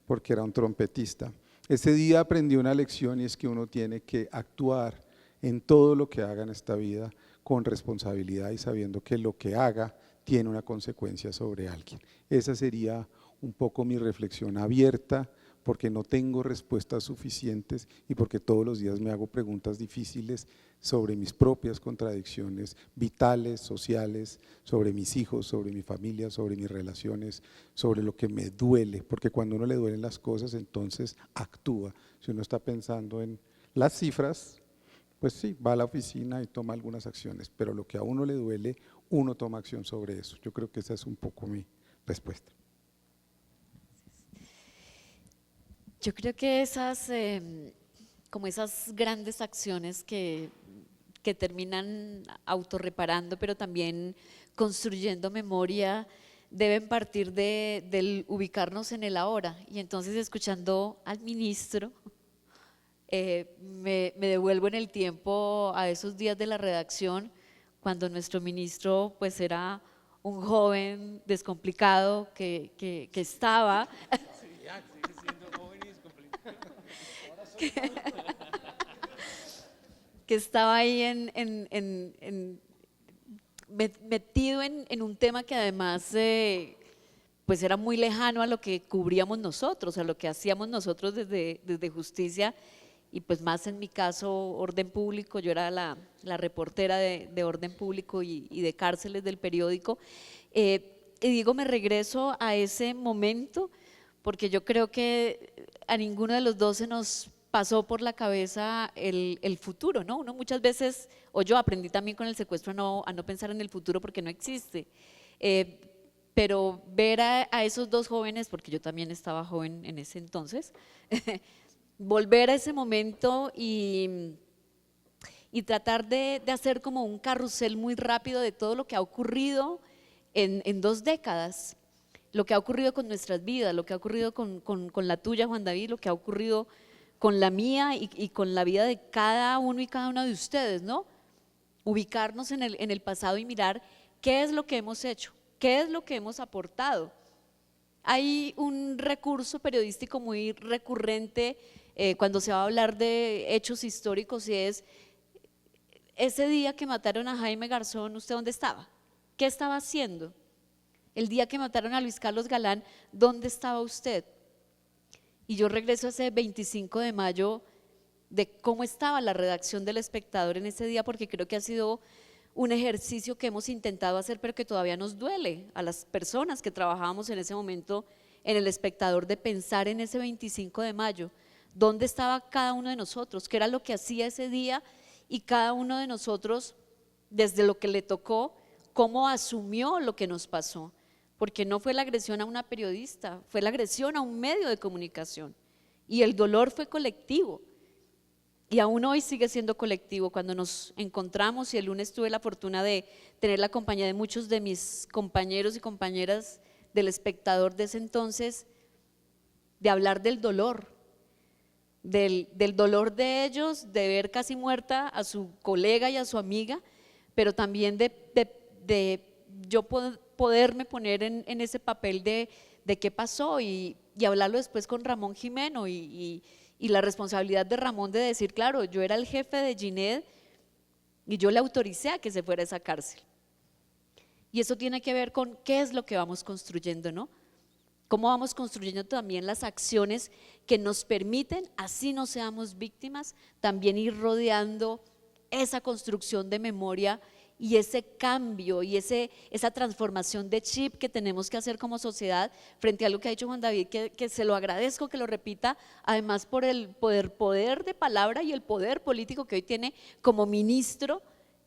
porque era un trompetista. Ese día aprendí una lección, y es que uno tiene que actuar en todo lo que haga en esta vida con responsabilidad y sabiendo que lo que haga tiene una consecuencia sobre alguien. Esa sería un poco mi reflexión abierta, porque no tengo respuestas suficientes y porque todos los días me hago preguntas difíciles sobre mis propias contradicciones vitales, sociales, sobre mis hijos, sobre mi familia, sobre mis relaciones, sobre lo que me duele, porque cuando a uno le duelen las cosas, entonces actúa. Si uno está pensando en las cifras, pues sí, va a la oficina y toma algunas acciones, pero lo que a uno le duele, uno toma acción sobre eso. Yo creo que esa es un poco mi respuesta. Yo creo que esas, como esas grandes acciones que terminan autorreparando, pero también construyendo memoria, deben partir del ubicarnos en el ahora. Y entonces, escuchando al ministro, me devuelvo en el tiempo a esos días de la redacción, cuando nuestro ministro pues era un joven descomplicado que estaba… que estaba ahí metido en un tema que además pues era muy lejano a lo que cubríamos nosotros, a lo que hacíamos nosotros desde Justicia, y pues más en mi caso Orden Público. Yo era la reportera de Orden Público y de Cárceles del periódico, y digo, me regreso a ese momento porque yo creo que a ninguno de los dos se nos pasó por la cabeza el futuro, ¿no? Uno muchas veces, o yo aprendí también con el secuestro a no pensar en el futuro porque no existe, pero ver a esos dos jóvenes, porque yo también estaba joven en ese entonces, volver a ese momento y tratar de hacer como un carrusel muy rápido de todo lo que ha ocurrido en 2 décadas, lo que ha ocurrido con nuestras vidas, lo que ha ocurrido con la tuya, Juan David, lo que ha ocurrido con la mía y con la vida de cada uno y cada una de ustedes, ¿no? Ubicarnos en el pasado y mirar qué es lo que hemos hecho, qué es lo que hemos aportado. Hay un recurso periodístico muy recurrente cuando se va a hablar de hechos históricos, y es: ese día que mataron a Jaime Garzón, ¿usted dónde estaba? ¿Qué estaba haciendo? El día que mataron a Luis Carlos Galán, ¿dónde estaba usted? Y yo regreso a ese 25 de mayo de cómo estaba la redacción del Espectador en ese día, porque creo que ha sido un ejercicio que hemos intentado hacer, pero que todavía nos duele a las personas que trabajábamos en ese momento en el Espectador, de pensar en ese 25 de mayo, dónde estaba cada uno de nosotros, qué era lo que hacía ese día, y cada uno de nosotros, desde lo que le tocó, cómo asumió lo que nos pasó. Porque no fue la agresión a una periodista, fue la agresión a un medio de comunicación, y el dolor fue colectivo, y aún hoy sigue siendo colectivo. Cuando nos encontramos, y el lunes tuve la fortuna de tener la compañía de muchos de mis compañeros y compañeras del Espectador de ese entonces, de hablar del dolor, del dolor de ellos, de ver casi muerta a su colega y a su amiga, pero también de yo poderme poner en ese papel de qué pasó, y hablarlo después con Ramón Jimeno, y la responsabilidad de Ramón de decir, claro, yo era el jefe de Ginette y yo le autoricé a que se fuera a esa cárcel. Y eso tiene que ver con qué es lo que vamos construyendo, ¿no? Cómo vamos construyendo también las acciones que nos permiten, así no seamos víctimas, también ir rodeando esa construcción de memoria y ese cambio y esa transformación de chip que tenemos que hacer como sociedad, frente a lo que ha dicho Juan David, que se lo agradezco que lo repita, además por el poder de palabra y el poder político que hoy tiene como ministro,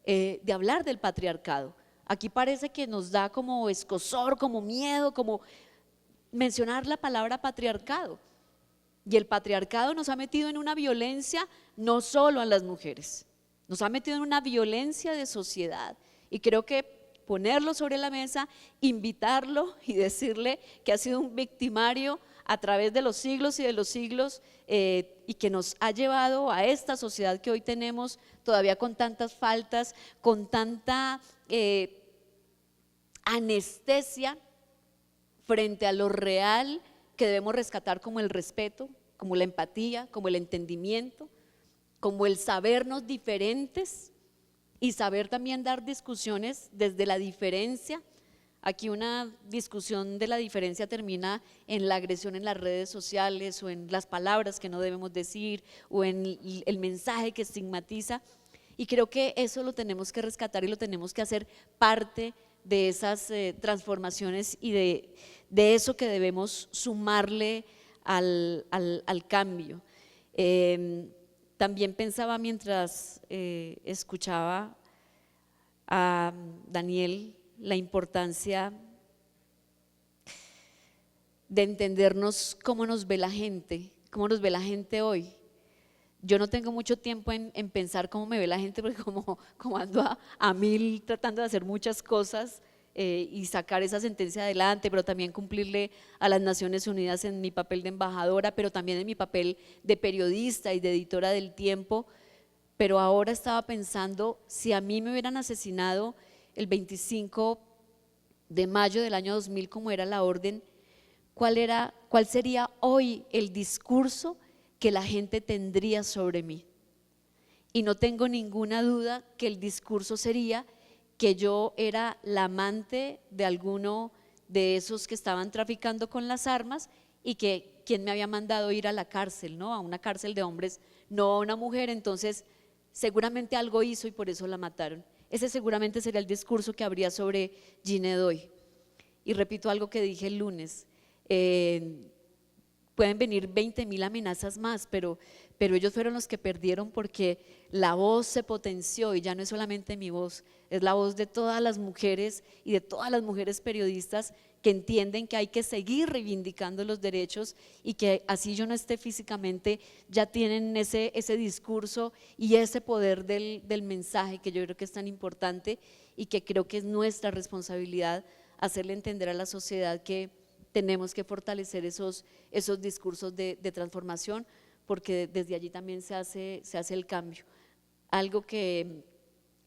de hablar del patriarcado. Aquí parece que nos da como escozor, como miedo, como mencionar la palabra patriarcado, y el patriarcado nos ha metido en una violencia no solo a las mujeres, nos ha metido en una violencia de sociedad, y creo que ponerlo sobre la mesa, invitarlo y decirle que ha sido un victimario a través de los siglos y de los siglos, y que nos ha llevado a esta sociedad que hoy tenemos, todavía con tantas faltas, con tanta anestesia frente a lo real que debemos rescatar, como el respeto, como la empatía, como el entendimiento, como el sabernos diferentes y saber también dar discusiones desde la diferencia. Aquí una discusión de la diferencia termina en la agresión en las redes sociales, o en las palabras que no debemos decir, o en el mensaje que estigmatiza, y creo que eso lo tenemos que rescatar y lo tenemos que hacer parte de esas transformaciones y de eso que debemos sumarle al cambio. También pensaba mientras escuchaba a Daniel la importancia de entendernos cómo nos ve la gente, ¿Cómo nos ve la gente hoy? Yo no tengo mucho tiempo en pensar cómo me ve la gente, porque como ando a mil tratando de hacer muchas cosas y sacar esa sentencia adelante, pero también cumplirle a las Naciones Unidas en mi papel de embajadora, pero también en mi papel de periodista y de editora del Tiempo. Pero ahora estaba pensando, si a mí me hubieran asesinado el 25 de mayo del año 2000, como era la orden, ¿cuál sería hoy el discurso que la gente tendría sobre mí? Y no tengo ninguna duda que el discurso sería que yo era la amante de alguno de esos que estaban traficando con las armas y que quien me había mandado ir a la cárcel, ¿no? A una cárcel de hombres, no a una mujer. Entonces seguramente algo hizo y por eso la mataron. Ese seguramente sería el discurso que habría sobre Gine Doy. Y repito algo que dije el lunes, pueden venir 20.000 amenazas más, pero ellos fueron los que perdieron, porque la voz se potenció y ya no es solamente mi voz, es la voz de todas las mujeres y de todas las mujeres periodistas que entienden que hay que seguir reivindicando los derechos y que así yo no esté físicamente, ya tienen ese discurso y ese poder del mensaje, que yo creo que es tan importante y que creo que es nuestra responsabilidad hacerle entender a la sociedad que tenemos que fortalecer esos discursos de transformación, porque desde allí también se hace el cambio. Algo que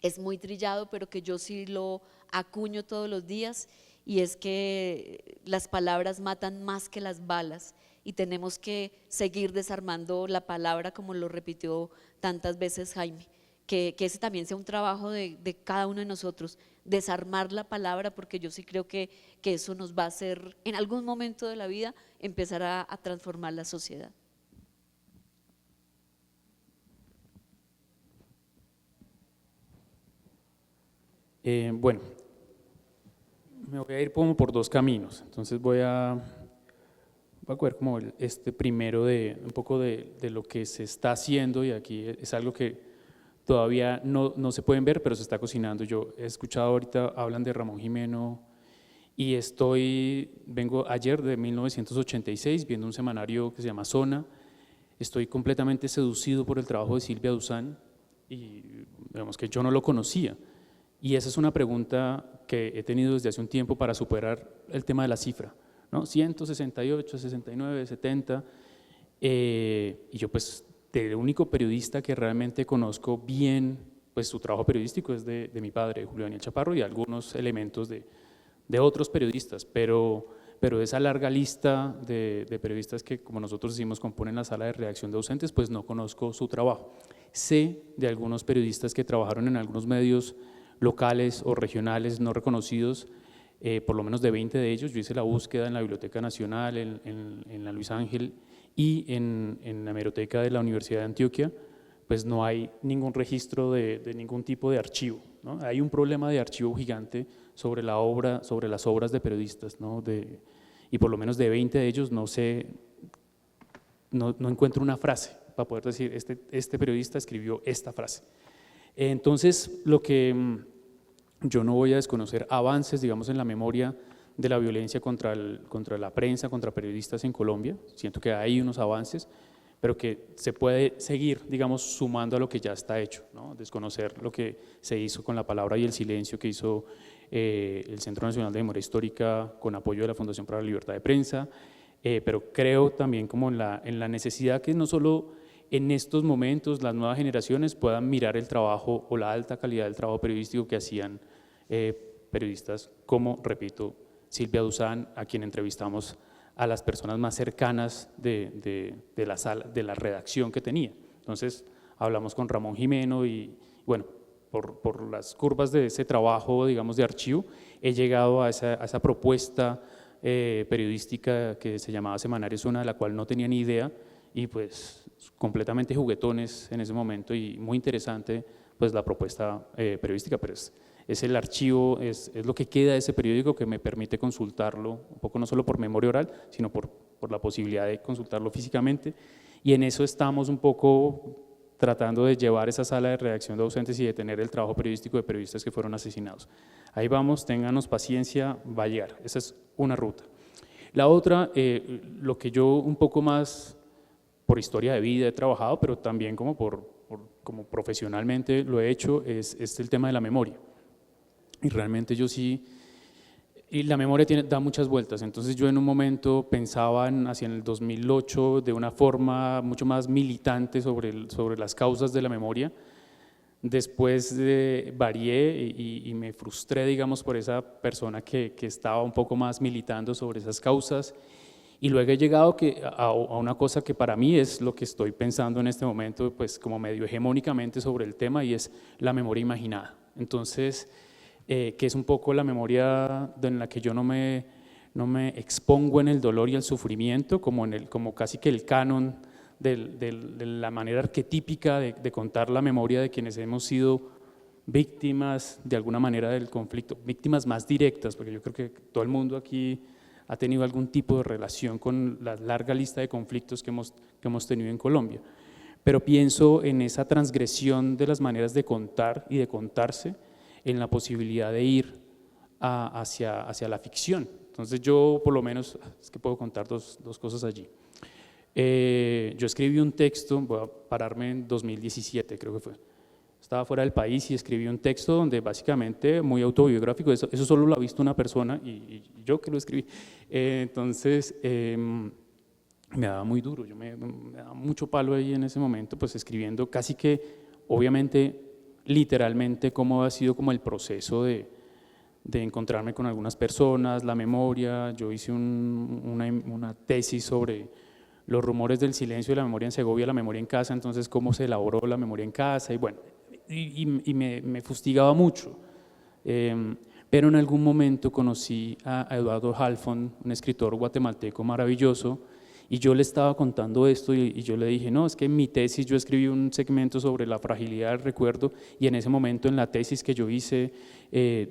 es muy trillado, pero que yo sí lo acuño todos los días, y es que las palabras matan más que las balas, y tenemos que seguir desarmando la palabra, como lo repitió tantas veces Jaime. Que ese también sea un trabajo de cada uno de nosotros, desarmar la palabra, porque yo sí creo que eso nos va a hacer en algún momento de la vida empezar a transformar la sociedad. Bueno, me voy a ir como por dos caminos, entonces voy a coger como primero de un poco de lo que se está haciendo, y aquí es algo que todavía no se pueden ver, pero se está cocinando. Yo he escuchado ahorita, hablan de Ramón Jimeno, y vengo ayer de 1986 viendo un semanario que se llama Zona. Estoy completamente seducido por el trabajo de Silvia Duzán, y digamos que yo no lo conocía, y esa es una pregunta que he tenido desde hace un tiempo para superar el tema de la cifra, ¿no? 168, 69, 70, y yo pues del único periodista que realmente conozco bien, pues su trabajo periodístico es de mi padre, Julio Daniel Chaparro, y algunos elementos de otros periodistas, pero esa larga lista de periodistas que, como nosotros decimos, componen la sala de redacción de ausentes, pues no conozco su trabajo. Sé de algunos periodistas que trabajaron en algunos medios locales o regionales no reconocidos, por lo menos de 20 de ellos. Yo hice la búsqueda en la Biblioteca Nacional, en la Luis Ángel y en la hemeroteca de la Universidad de Antioquia, pues no hay ningún registro de ningún tipo de archivo, ¿no? Hay un problema de archivo gigante sobre las obras de periodistas, ¿no? Y por lo menos de 20 de ellos no encuentro una frase para poder decir, este periodista escribió esta frase. Entonces, lo que yo no voy a desconocer avances, digamos, en la memoria de la violencia contra la prensa, contra periodistas en Colombia. Siento que hay unos avances, pero que se puede seguir, digamos, sumando a lo que ya está hecho, ¿no? Desconocer lo que se hizo con la palabra y el silencio que hizo el Centro Nacional de Memoria Histórica con apoyo de la Fundación para la Libertad de Prensa, pero creo también como en la necesidad que no solo en estos momentos las nuevas generaciones puedan mirar el trabajo o la alta calidad del trabajo periodístico que hacían periodistas como, repito, Silvia Duzán, a quien entrevistamos a las personas más cercanas de la sala, de la redacción que tenía. Entonces hablamos con Ramón Jimeno y bueno, por las curvas de ese trabajo, digamos, de archivo, he llegado a esa propuesta periodística que se llamaba Semanario Zona, de la cual no tenía ni idea, y pues completamente juguetones en ese momento y muy interesante pues la propuesta periodística, pero es el archivo, es lo que queda de ese periódico que me permite consultarlo un poco, no solo por memoria oral, sino por la posibilidad de consultarlo físicamente, y en eso estamos un poco tratando de llevar esa sala de redacción de ausentes y de tener el trabajo periodístico de periodistas que fueron asesinados. Ahí vamos, ténganos paciencia, va a llegar, esa es una ruta. La otra, lo que yo un poco más por historia de vida he trabajado, pero también como, como profesionalmente lo he hecho, es el tema de la memoria. Y realmente yo sí, y la memoria da muchas vueltas, entonces yo en un momento pensaba hacia el 2008 de una forma mucho más militante sobre las causas de la memoria. Después varié y me frustré, digamos, por esa persona que estaba un poco más militando sobre esas causas, y luego he llegado a una cosa que para mí es lo que estoy pensando en este momento, pues como medio hegemónicamente sobre el tema, y es la memoria imaginada. Entonces, que es un poco la memoria en la que yo no me expongo en el dolor y el sufrimiento, como casi que el canon de la manera arquetípica de contar la memoria de quienes hemos sido víctimas de alguna manera del conflicto, víctimas más directas, porque yo creo que todo el mundo aquí ha tenido algún tipo de relación con la larga lista de conflictos que hemos tenido en Colombia. Pero pienso en esa transgresión de las maneras de contar y de contarse, en la posibilidad de ir hacia la ficción. Entonces yo por lo menos, es que puedo contar dos cosas allí. Yo escribí un texto, voy a pararme en 2017 creo que fue, estaba fuera del país y escribí un texto donde básicamente muy autobiográfico, eso solo lo ha visto una persona y yo que lo escribí. Entonces me daba muy duro, me daba mucho palo ahí en ese momento, pues escribiendo casi que obviamente literalmente cómo ha sido como el proceso de encontrarme con algunas personas, la memoria. Yo hice una tesis sobre los rumores del silencio y la memoria en Segovia, la memoria en casa, entonces cómo se elaboró la memoria en casa, y bueno, y me fustigaba mucho. Pero en algún momento conocí a Eduardo Halfon, un escritor guatemalteco maravilloso, y yo le estaba contando esto y yo le dije, no, es que en mi tesis yo escribí un segmento sobre la fragilidad del recuerdo, y en ese momento en la tesis que yo hice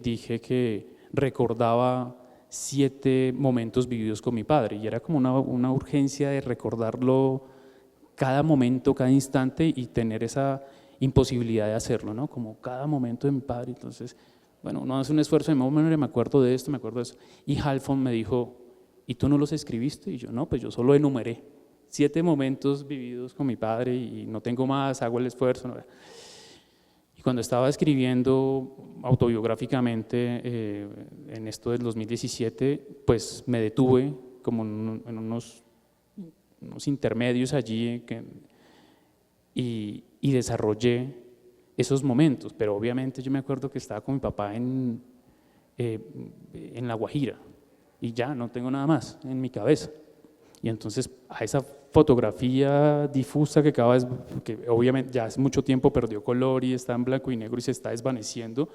dije que recordaba 7 momentos vividos con mi padre, y era como una urgencia de recordarlo cada momento, cada instante, y tener esa imposibilidad de hacerlo, ¿no? Como cada momento de mi padre. Entonces, bueno, uno hace un esfuerzo de memoria, me acuerdo de esto, me acuerdo de eso. Y Halfon me dijo, ¿y tú no los escribiste? Y yo, no, pues yo solo enumeré 7 momentos vividos con mi padre y no tengo más, hago el esfuerzo, ¿no? Y cuando estaba escribiendo autobiográficamente en esto del 2017, pues me detuve como en unos intermedios allí y desarrollé esos momentos, pero obviamente yo me acuerdo que estaba con mi papá en La Guajira y ya no tengo nada más en mi cabeza. Y entonces a esa fotografía difusa que obviamente ya hace mucho tiempo perdió color y está en blanco y negro y se está desvaneciendo,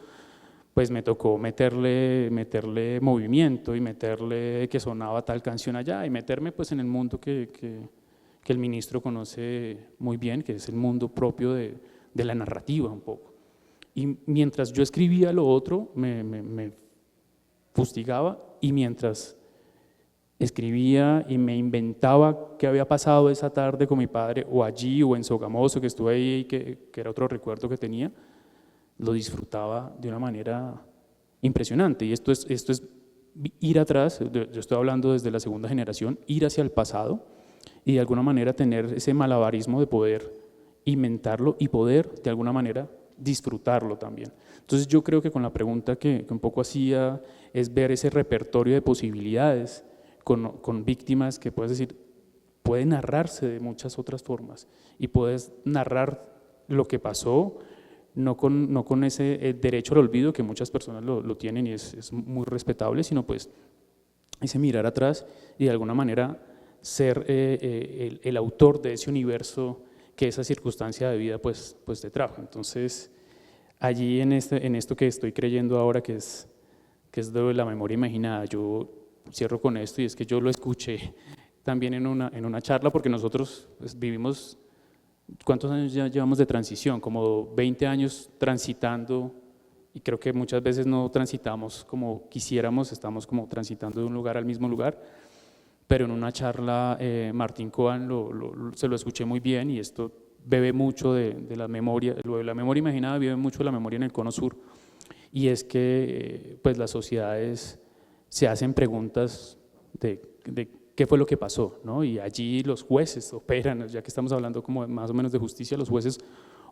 pues me tocó meterle movimiento y meterle que sonaba tal canción allá y meterme pues en el mundo que el ministro conoce muy bien, que es el mundo propio de la narrativa un poco. Y mientras yo escribía lo otro, me fustigaba, y mientras escribía y me inventaba qué había pasado esa tarde con mi padre, o allí, o en Sogamoso, que estuve ahí, que era otro recuerdo que tenía, lo disfrutaba de una manera impresionante. Y esto es ir atrás, yo estoy hablando desde la segunda generación, ir hacia el pasado y de alguna manera tener ese malabarismo de poder inventarlo y poder de alguna manera disfrutarlo también. Entonces yo creo que con la pregunta que un poco hacía es ver ese repertorio de posibilidades con víctimas que puedes decir, puede narrarse de muchas otras formas y puedes narrar lo que pasó, no con ese derecho al olvido que muchas personas lo tienen y es muy respetable, sino pues ese mirar atrás y de alguna manera ser el autor de ese universo que esa circunstancia de vida pues te trajo. Entonces allí en esto que estoy creyendo ahora que es de la memoria imaginada, yo cierro con esto, y es que yo lo escuché también en una charla, porque nosotros pues, vivimos, ¿cuántos años ya llevamos de transición? Como 20 años transitando, y creo que muchas veces no transitamos como quisiéramos, estamos como transitando de un lugar al mismo lugar, pero en una charla Martín Cohen se lo escuché muy bien, y esto bebe mucho de la memoria, lo de la memoria imaginada bebe mucho de la memoria en el Cono Sur, y es que pues las sociedades se hacen preguntas de qué fue lo que pasó, ¿no? Y allí los jueces operan, ya que estamos hablando como más o menos de justicia, los jueces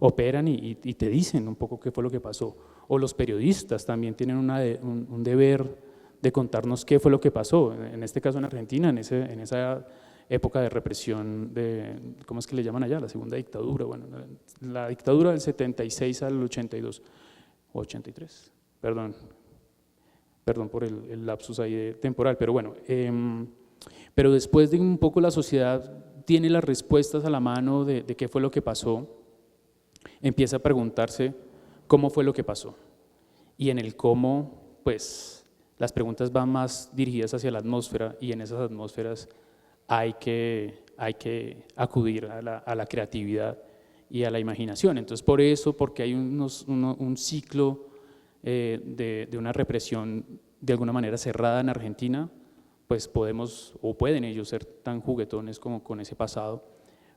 operan y te dicen un poco qué fue lo que pasó. O los periodistas también tienen un deber de contarnos qué fue lo que pasó, en este caso en Argentina, en esa época de represión de, ¿cómo es que le llaman allá? La segunda dictadura, bueno, la dictadura del 76 al 82, o 83, perdón por el lapsus ahí temporal, pero bueno, pero después de un poco la sociedad tiene las respuestas a la mano de qué fue lo que pasó, empieza a preguntarse cómo fue lo que pasó, y en el cómo, pues, las preguntas van más dirigidas hacia la atmósfera, y en esas atmósferas hay que acudir a la creatividad y a la imaginación. Entonces, por eso, porque hay un ciclo de una represión de alguna manera cerrada en Argentina, pues podemos o pueden ellos ser tan juguetones como con ese pasado.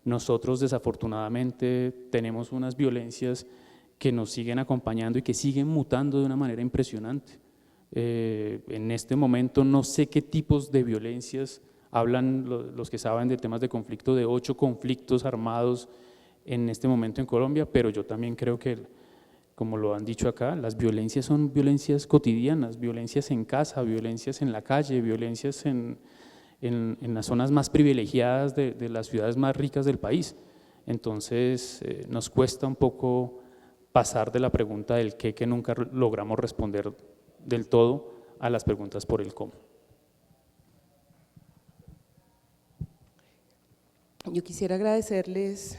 Nosotros desafortunadamente tenemos unas violencias que nos siguen acompañando y que siguen mutando de una manera impresionante. En este momento no sé qué tipos de violencias hablan los que saben de temas de conflicto, de 8 conflictos armados en este momento en Colombia, pero yo también creo que, como lo han dicho acá, las violencias son violencias cotidianas, violencias en casa, violencias en la calle, violencias en las zonas más privilegiadas de las ciudades más ricas del país. Entonces nos cuesta un poco pasar de la pregunta del qué, que nunca logramos responder del todo, a las preguntas por el cómo. Yo quisiera agradecerles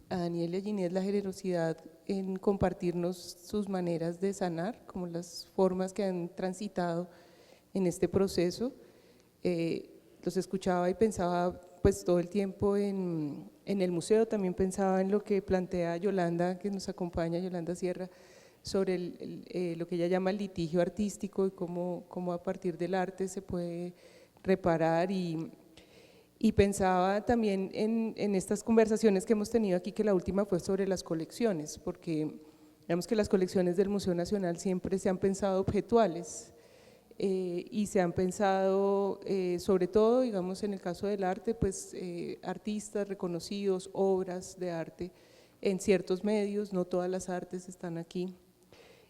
a Daniel y a Ginés la generosidad en compartirnos sus maneras de sanar, como las formas que han transitado en este proceso. Los escuchaba y pensaba pues todo el tiempo en el museo, también pensaba en lo que plantea Yolanda, que nos acompaña, Yolanda Sierra, sobre lo que ella llama el litigio artístico y cómo a partir del arte se puede reparar, y pensaba también en estas conversaciones que hemos tenido aquí, que la última fue sobre las colecciones, porque digamos que las colecciones del Museo Nacional siempre se han pensado objetuales y se han pensado sobre todo, digamos en el caso del arte, pues artistas reconocidos, obras de arte en ciertos medios, no todas las artes están aquí.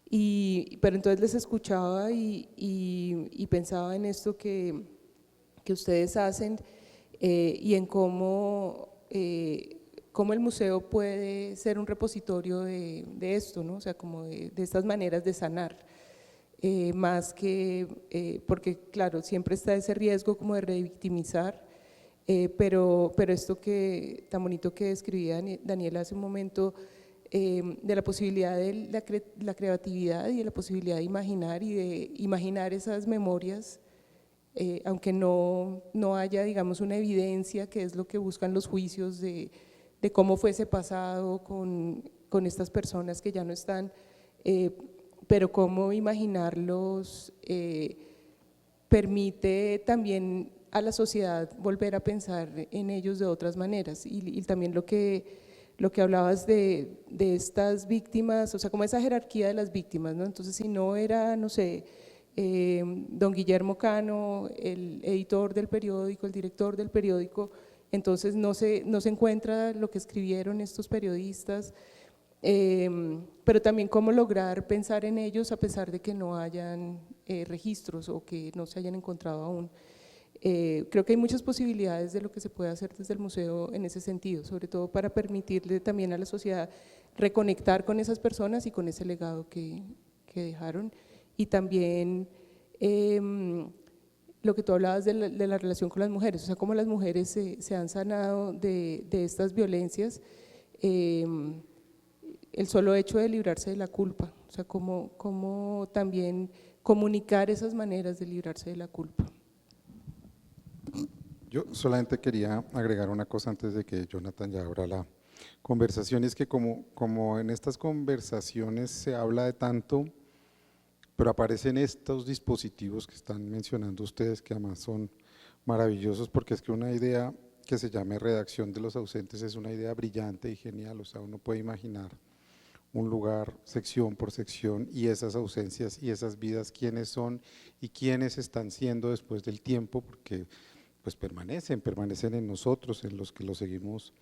Pero entonces les escuchaba y pensaba en esto que ustedes hacen y en cómo el museo puede ser un repositorio de esto, ¿no? O sea, como de estas maneras de sanar, más que, porque claro, siempre está ese riesgo como de revictimizar, pero esto que tan bonito que describía Daniela hace un momento, de la posibilidad de la creatividad y de la posibilidad de imaginar y de imaginar esas memorias, aunque no haya, digamos, una evidencia, que es lo que buscan los juicios de cómo fue ese pasado con estas personas que ya no están, pero cómo imaginarlos permite también a la sociedad volver a pensar en ellos de otras maneras, y también lo que hablabas de estas víctimas, o sea, como esa jerarquía de las víctimas, ¿no? Entonces, si no era, no sé, don Guillermo Cano, el editor del periódico, el director del periódico, entonces no se encuentra lo que escribieron estos periodistas, pero también cómo lograr pensar en ellos a pesar de que no hayan registros o que no se hayan encontrado aún. Creo que hay muchas posibilidades de lo que se puede hacer desde el museo en ese sentido, sobre todo para permitirle también a la sociedad reconectar con esas personas y con ese legado que dejaron, y también lo que tú hablabas de la relación con las mujeres, o sea, cómo las mujeres se han sanado de estas violencias, el solo hecho de librarse de la culpa, o sea, cómo también comunicar esas maneras de librarse de la culpa. Yo solamente quería agregar una cosa antes de que Jonathan ya abra la conversación, es que como en estas conversaciones se habla de tanto, pero aparecen estos dispositivos que están mencionando ustedes, que además son maravillosos, porque es que una idea que se llame redacción de los ausentes es una idea brillante y genial, o sea, uno puede imaginar un lugar sección por sección y esas ausencias y esas vidas, quiénes son y quiénes están siendo después del tiempo, porque pues permanecen en nosotros, en los que los seguimos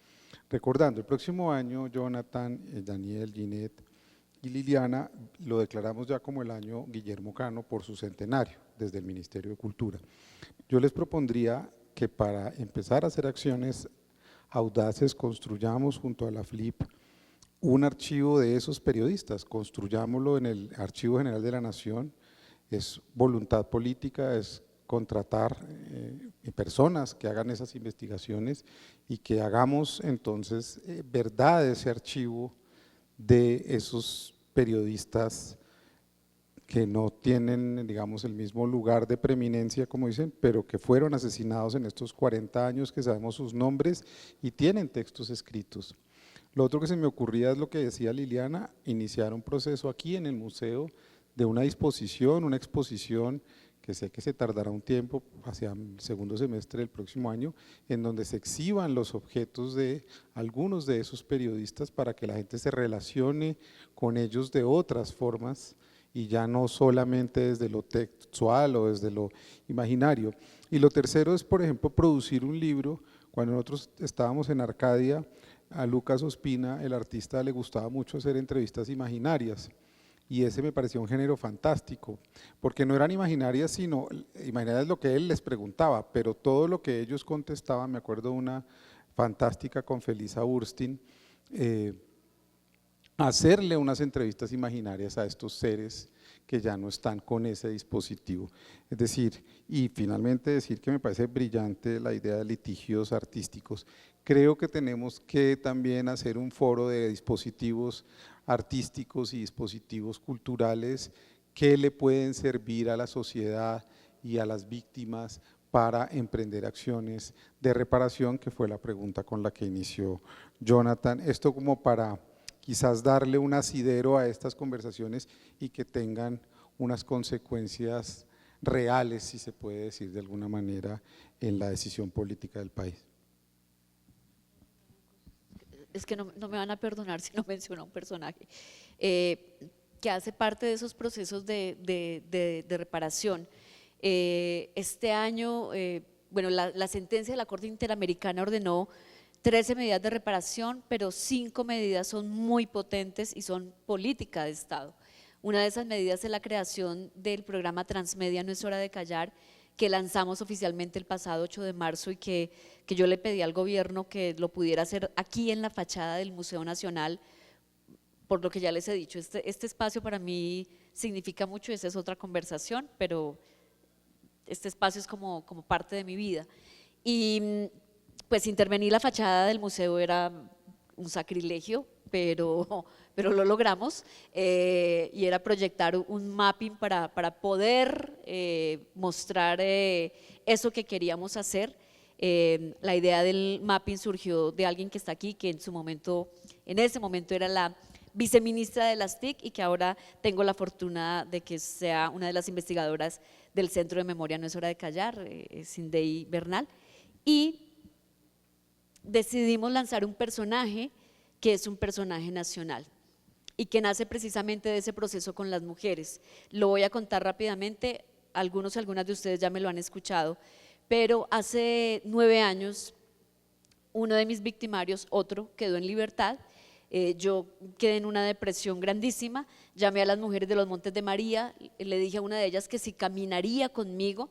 recordando. El próximo año, Jonathan, Daniel, Ginette y Liliana lo declaramos ya como el año Guillermo Cano por su centenario desde el Ministerio de Cultura. Yo les propondría que para empezar a hacer acciones audaces construyamos junto a la FLIP un archivo de esos periodistas, construyámoslo en el Archivo General de la Nación. Es voluntad política, es contratar personas que hagan esas investigaciones y que hagamos entonces verdad de ese archivo de esos periodistas que no tienen, digamos, el mismo lugar de preeminencia, como dicen, pero que fueron asesinados en estos 40 años, que sabemos sus nombres y tienen textos escritos. Lo otro que se me ocurría es lo que decía Liliana, iniciar un proceso aquí en el museo de una disposición, una exposición que sé que se tardará un tiempo, hacia el segundo semestre del próximo año, en donde se exhiban los objetos de algunos de esos periodistas para que la gente se relacione con ellos de otras formas y ya no solamente desde lo textual o desde lo imaginario. Y lo tercero es, por ejemplo, producir un libro. Cuando nosotros estábamos en Arcadia, a Lucas Ospina, el artista, le gustaba mucho hacer entrevistas imaginarias. Y ese me pareció un género fantástico, porque no eran imaginarias, sino imaginarias lo que él les preguntaba, pero todo lo que ellos contestaban. Me acuerdo una fantástica con Felisa Burstyn, hacerle unas entrevistas imaginarias a estos seres que ya no están con ese dispositivo. Es decir, y finalmente decir que me parece brillante la idea de litigios artísticos. Creo que tenemos que también hacer un foro de dispositivos artísticos y dispositivos culturales que le pueden servir a la sociedad y a las víctimas para emprender acciones de reparación, que fue la pregunta con la que inició Jonathan. Esto como para quizás darle un asidero a estas conversaciones y que tengan unas consecuencias reales, si se puede decir de alguna manera, en la decisión política del país. Es que no me van a perdonar si no menciono un personaje que hace parte de esos procesos de reparación. Este año, bueno, la sentencia de la Corte Interamericana ordenó 13 medidas de reparación, pero 5 medidas son muy potentes y son política de Estado. Una de esas medidas es la creación del programa Transmedia No es hora de callar, que lanzamos oficialmente el pasado 8 de marzo y que yo le pedí al gobierno que lo pudiera hacer aquí en la fachada del Museo Nacional, por lo que ya les he dicho, este espacio para mí significa mucho, esa es otra conversación, pero este espacio es como parte de mi vida. Y pues intervenir la fachada del museo era un sacrilegio, pero lo logramos, y era proyectar un mapping para poder mostrar eso que queríamos hacer. La idea del mapping surgió de alguien que está aquí, que en ese momento era la viceministra de las TIC y que ahora tengo la fortuna de que sea una de las investigadoras del Centro de Memoria No es hora de callar, Sindey Bernal, y decidimos lanzar un personaje que es un personaje nacional y que nace precisamente de ese proceso con las mujeres. Lo voy a contar rápidamente, algunos y algunas de ustedes ya me lo han escuchado, pero hace 9 años uno de mis victimarios, otro, quedó en libertad. Yo quedé en una depresión grandísima, llamé a las mujeres de los Montes de María, le dije a una de ellas que si caminaría conmigo,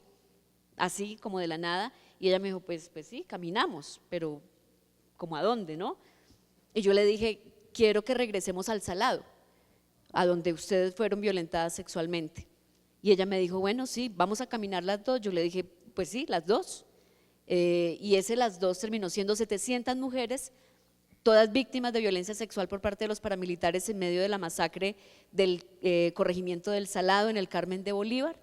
así como de la nada, y ella me dijo, pues sí, caminamos, pero ¿cómo a dónde, no? Y yo le dije, quiero que regresemos al Salado, a donde ustedes fueron violentadas sexualmente. Y ella me dijo, bueno, sí, vamos a caminar las dos. Yo le dije, pues sí, las dos. Y las dos terminó siendo 700 mujeres, todas víctimas de violencia sexual por parte de los paramilitares en medio de la masacre del corregimiento del Salado en el Carmen de Bolívar.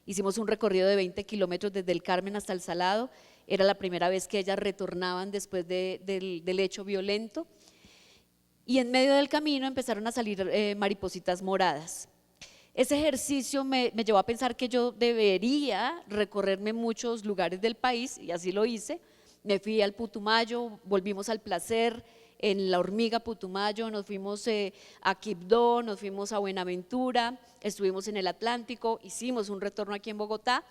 Hicimos un recorrido de 20 kilómetros desde el Carmen hasta el Salado. Era la primera vez que ellas retornaban después del hecho violento. Y en medio del camino empezaron a salir maripositas moradas. Ese ejercicio me llevó a pensar que yo debería recorrerme muchos lugares del país, y así lo hice. Me fui al Putumayo, volvimos al Placer, en La Hormiga Putumayo, nos fuimos a Quibdó, nos fuimos a Buenaventura, estuvimos en el Atlántico, hicimos un retorno aquí en Bogotá,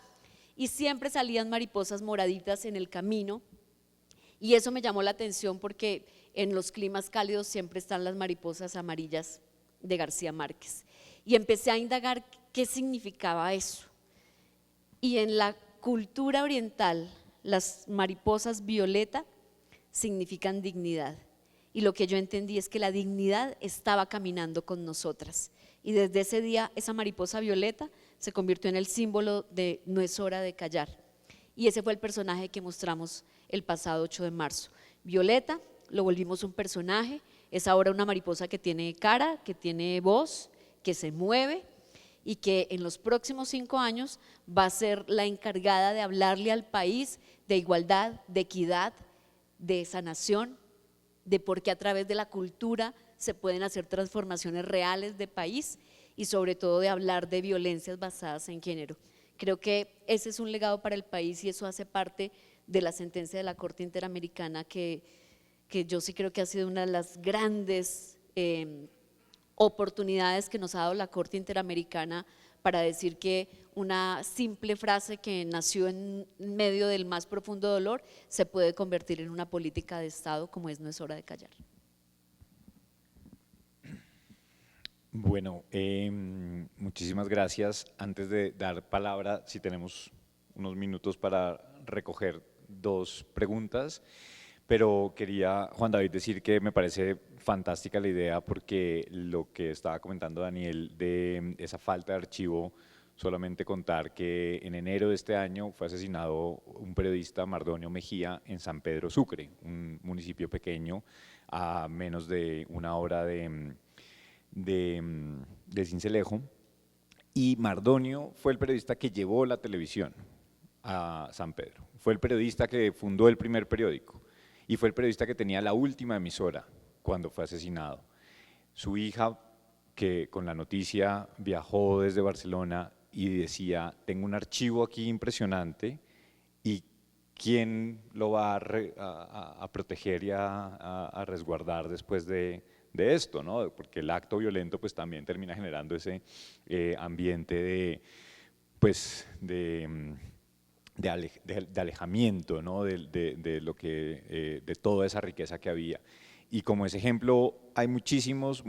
y siempre salían mariposas moraditas en el camino, y eso me llamó la atención porque en los climas cálidos siempre están las mariposas amarillas de García Márquez. Y empecé a indagar qué significaba eso. Y en la cultura oriental, las mariposas violeta significan dignidad. Y lo que yo entendí es que la dignidad estaba caminando con nosotras. Y desde ese día, esa mariposa violeta se convirtió en el símbolo de no es hora de callar. Y ese fue el personaje que mostramos el pasado 8 de marzo. Violeta, lo volvimos un personaje, es ahora una mariposa que tiene cara, que tiene voz, que se mueve y que en los próximos 5 años va a ser la encargada de hablarle al país de igualdad, de equidad, de sanación, de por qué a través de la cultura se pueden hacer transformaciones reales de país y sobre todo de hablar de violencias basadas en género. Creo que ese es un legado para el país y eso hace parte de la sentencia de la Corte Interamericana que yo sí creo que ha sido una de las grandes oportunidades que nos ha dado la Corte Interamericana para decir que una simple frase que nació en medio del más profundo dolor se puede convertir en una política de Estado como es No es hora de callar. Bueno, muchísimas gracias. Antes de dar palabra, si tenemos unos minutos para recoger 2 preguntas, pero quería, Juan David, decir que me parece fantástica la idea porque lo que estaba comentando Daniel de esa falta de archivo, solamente contar que en enero de este año fue asesinado un periodista, Mardonio Mejía, en San Pedro Sucre, un municipio pequeño a menos de 1 hora de Sincelejo, y Mardonio fue el periodista que llevó la televisión a San Pedro, fue el periodista que fundó el primer periódico y fue el periodista que tenía la última emisora cuando fue asesinado. Su hija, que con la noticia viajó desde Barcelona y decía, tengo un archivo aquí impresionante y ¿quién lo va a proteger y a resguardar después de esto, ¿no? Porque el acto violento pues también termina generando ese ambiente de alejamiento, ¿no? de lo que, de toda esa riqueza que había. Y como ese ejemplo hay muchísimos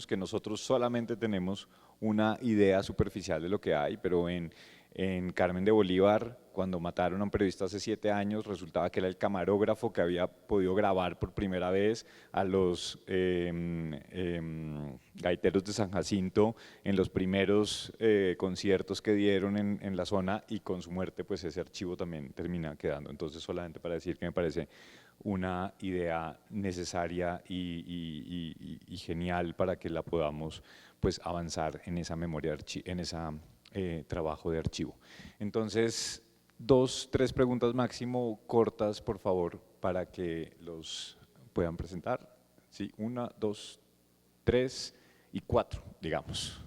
que nosotros solamente tenemos una idea superficial de lo que hay, pero en Carmen de Bolívar, cuando mataron a un periodista hace 7 años, resultaba que era el camarógrafo que había podido grabar por primera vez a los gaiteros de San Jacinto en los primeros conciertos que dieron en la zona, y con su muerte pues ese archivo también termina quedando. Entonces solamente para decir que me parece una idea necesaria y genial para que la podamos pues avanzar en esa memoria, en ese trabajo de archivo. Entonces 2, 3 preguntas máximo, cortas por favor, para que los puedan presentar. Sí, 1, 2, 3 y 4, digamos.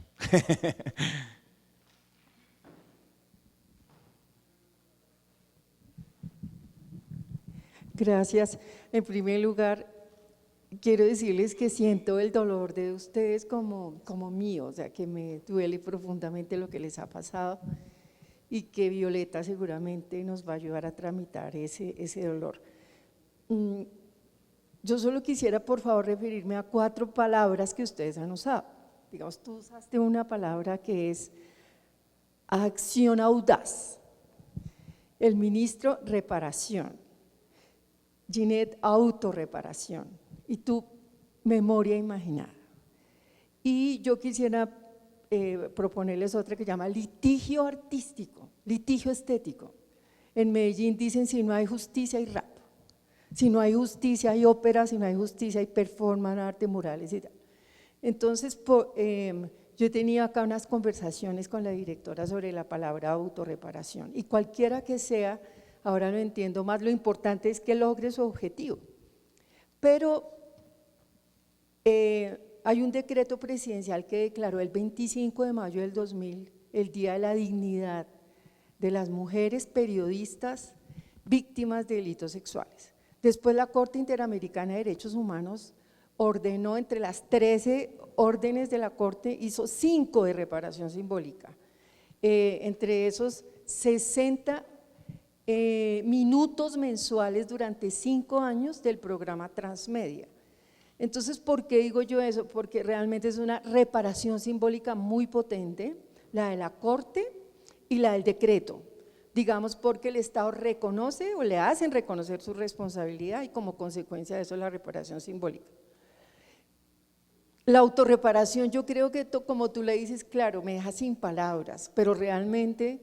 Gracias. En primer lugar, quiero decirles que siento el dolor de ustedes como mío, o sea, que me duele profundamente lo que les ha pasado y que Violeta seguramente nos va a ayudar a tramitar ese dolor. Yo solo quisiera, por favor, referirme a 4 palabras que ustedes han usado. Digamos, tú usaste una palabra que es acción audaz, el ministro reparación, Ginette autorreparación y tú memoria imaginada. Y yo quisiera proponerles otra que se llama litigio artístico, litigio estético. En Medellín dicen si no hay justicia hay rap, si no hay justicia hay ópera, si no hay justicia hay performance, arte, murales y tal. Entonces yo tenía acá unas conversaciones con la directora sobre la palabra autorreparación y cualquiera que sea, ahora lo entiendo más, lo importante es que logre su objetivo. Pero hay un decreto presidencial que declaró el 25 de mayo del 2000 el Día de la Dignidad de las mujeres periodistas víctimas de delitos sexuales. Después la Corte Interamericana de Derechos Humanos ordenó, entre las 13 órdenes de la Corte, hizo 5 de reparación simbólica. Entre esos 60 minutos mensuales durante 5 años del programa Transmedia. Entonces, ¿por qué digo yo eso? Porque realmente es una reparación simbólica muy potente, la de la Corte y la del decreto, digamos, porque el Estado reconoce o le hacen reconocer su responsabilidad y como consecuencia de eso la reparación simbólica. La autorreparación, yo creo que como tú le dices, claro, me deja sin palabras, pero realmente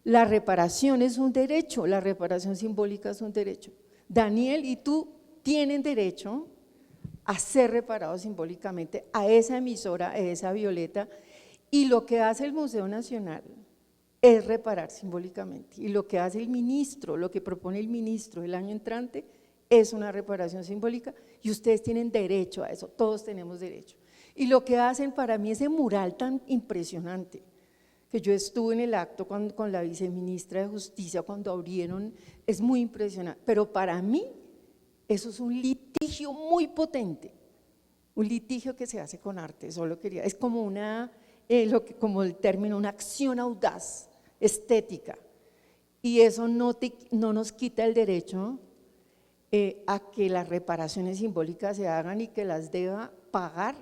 la reparación es un derecho, la reparación simbólica es un derecho. Daniel y tú tienen derecho a ser reparados simbólicamente a esa emisora, a esa Violeta, y lo que hace el Museo Nacional es reparar simbólicamente, y lo que hace el ministro, lo que propone el ministro el año entrante es una reparación simbólica y ustedes tienen derecho a eso, todos tenemos derecho. Y lo que hacen para mí ese mural tan impresionante, que yo estuve en el acto con la viceministra de Justicia cuando abrieron, es muy impresionante, pero para mí eso es un litigio muy potente, un litigio que se hace con arte, solo quería, es como como el término, una acción audaz, estética, y eso no nos quita el derecho a que las reparaciones simbólicas se hagan y que las deba pagar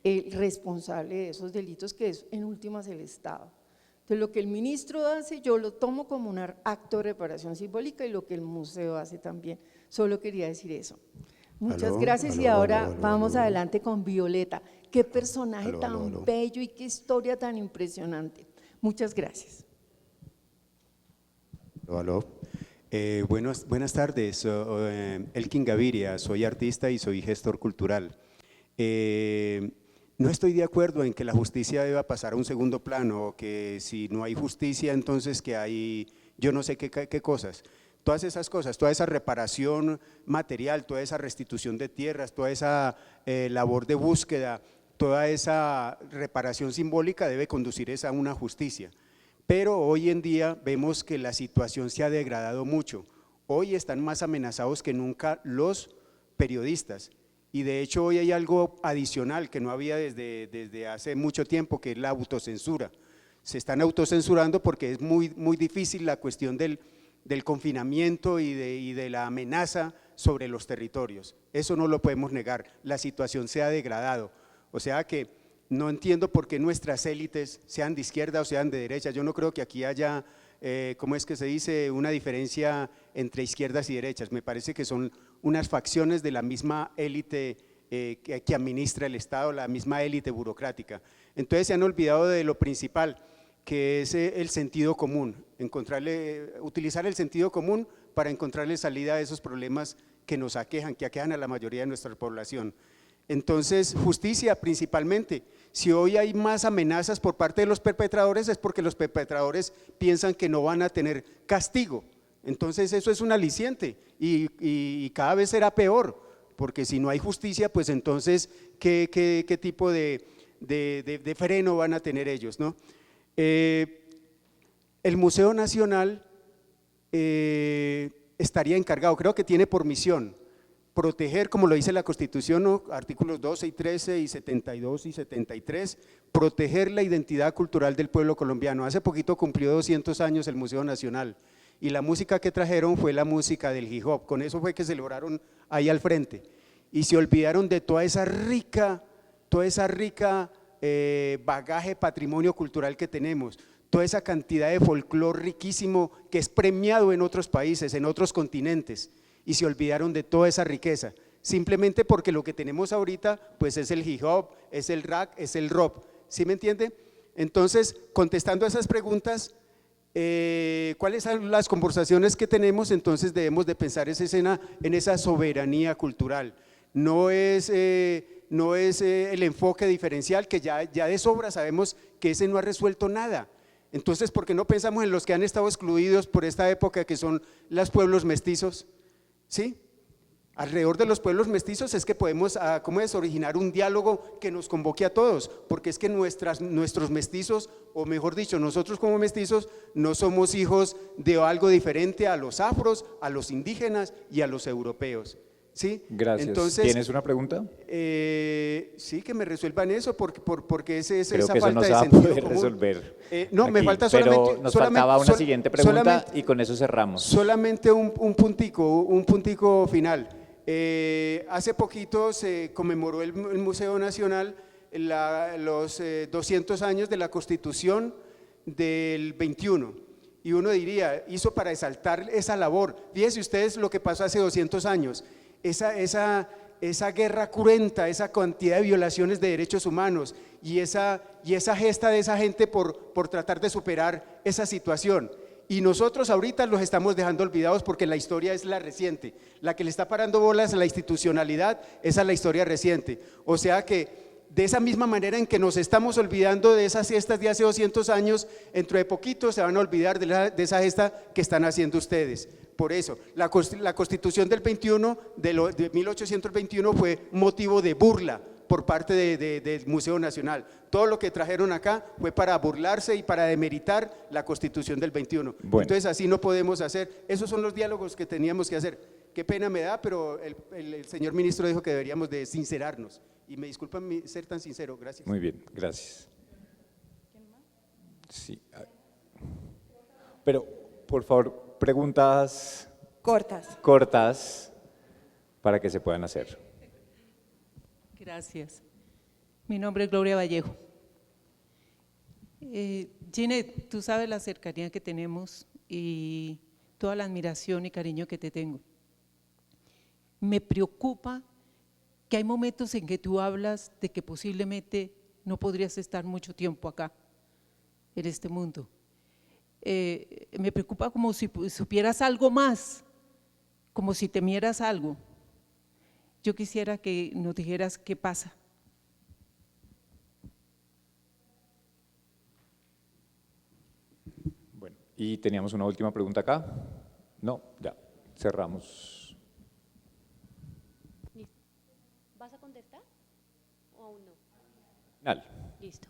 el responsable de esos delitos, que es en últimas el Estado. Entonces, lo que el ministro hace, yo lo tomo como un acto de reparación simbólica y lo que el museo hace también. Solo quería decir eso. Muchas gracias y ahora vamos adelante con Violeta. Qué personaje tan bello y qué historia tan impresionante. Muchas gracias. Buenas tardes, Elkin Gaviria, soy artista y soy gestor cultural. No estoy de acuerdo en que la justicia deba pasar a un segundo plano, o que si no hay justicia entonces que hay yo no sé qué cosas. Todas esas cosas, toda esa reparación material, toda esa restitución de tierras, toda esa labor de búsqueda, toda esa reparación simbólica debe conducir a una justicia. Pero hoy en día vemos que la situación se ha degradado mucho. Hoy están más amenazados que nunca los periodistas. Y de hecho hoy hay algo adicional que no había desde hace mucho tiempo, que es la autocensura. Se están autocensurando porque es muy difícil la cuestión del confinamiento y de la amenaza sobre los territorios. Eso no lo podemos negar, la situación se ha degradado. O sea que no entiendo por qué nuestras élites, sean de izquierda o sean de derecha, yo no creo que aquí haya, ¿cómo es que se dice?, una diferencia entre izquierdas y derechas. Me parece que son unas facciones de la misma élite que administra el Estado, la misma élite burocrática. Entonces se han olvidado de lo principal, que es el sentido común, utilizar el sentido común para encontrarle salida a esos problemas que nos aquejan, que aquejan a la mayoría de nuestra población. Entonces, justicia principalmente. Si hoy hay más amenazas por parte de los perpetradores es porque los perpetradores piensan que no van a tener castigo. Entonces eso es un aliciente y cada vez será peor, porque si no hay justicia, pues entonces ¿qué tipo de freno van a tener ellos, ¿no? El Museo Nacional estaría encargado, creo que tiene por misión proteger, como lo dice la Constitución, ¿no?, artículos 12 y 13 y 72 y 73, proteger la identidad cultural del pueblo colombiano. Hace poquito cumplió 200 años el Museo Nacional y la música que trajeron fue la música del hip hop, con eso fue que celebraron ahí al frente y se olvidaron de toda esa rica bagaje, patrimonio cultural que tenemos, toda esa cantidad de folclore riquísimo que es premiado en otros países, en otros continentes, y se olvidaron de toda esa riqueza, simplemente porque lo que tenemos ahorita pues es el hip hop, es el rap, es el rock, ¿sí me entiende? Entonces, contestando a esas preguntas, ¿cuáles son las conversaciones que tenemos? Entonces debemos de pensar en esa soberanía cultural, no es el enfoque diferencial que ya de sobra sabemos que ese no ha resuelto nada. Entonces, ¿por qué no pensamos en los que han estado excluidos por esta época, que son los pueblos mestizos? ¿Sí? Alrededor de los pueblos mestizos es que podemos originar un diálogo que nos convoque a todos, porque es que nuestros mestizos, o mejor dicho, nosotros como mestizos no somos hijos de algo diferente a los afros, a los indígenas y a los europeos. ¿sí? Gracias. Entonces, ¿Tienes una pregunta? sí, que me resuelvan eso, porque es Creo esa que eso falta no de se va a sentido poder común. resolver. No, me aquí, falta pero solamente… nos solamente- faltaba una sol- siguiente pregunta solamente- y con eso cerramos. Solamente un puntico final. Hace poquito se conmemoró el Museo Nacional los 200 años de la Constitución del 21, y uno diría, hizo para exaltar esa labor. Fíjense ustedes lo que pasó hace 200 años, esa guerra cruenta, esa cantidad de violaciones de derechos humanos y esa gesta de esa gente por tratar de superar esa situación. Y nosotros ahorita los estamos dejando olvidados porque la historia es la reciente. La que le está parando bolas a la institucionalidad, esa es la historia reciente. O sea que de esa misma manera en que nos estamos olvidando de esas gestas de hace 200 años, dentro de poquito se van a olvidar de esa gesta que están haciendo ustedes. Por eso, la Constitución del 21, de 1821 fue motivo de burla por parte del Museo Nacional. Todo lo que trajeron acá fue para burlarse y para demeritar la Constitución del 21. Bueno. Entonces así no podemos hacer. Esos son los diálogos que teníamos que hacer. Qué pena me da, pero el señor ministro dijo que deberíamos de sincerarnos. Y me disculpan ser tan sincero. Gracias. Muy bien, gracias. Sí. Pero, por favor, preguntas cortas para que se puedan hacer. Gracias. Mi nombre es Gloria Vallejo. Ginette, tú sabes la cercanía que tenemos y toda la admiración y cariño que te tengo. Me preocupa que hay momentos en que tú hablas de que posiblemente no podrías estar mucho tiempo acá, en este mundo. Me preocupa como si supieras algo más, como si temieras algo. Yo quisiera que nos dijeras qué pasa. Bueno, y teníamos una última pregunta acá. No, ya, cerramos. ¿Vas a contestar o aún no? Dale. Listo.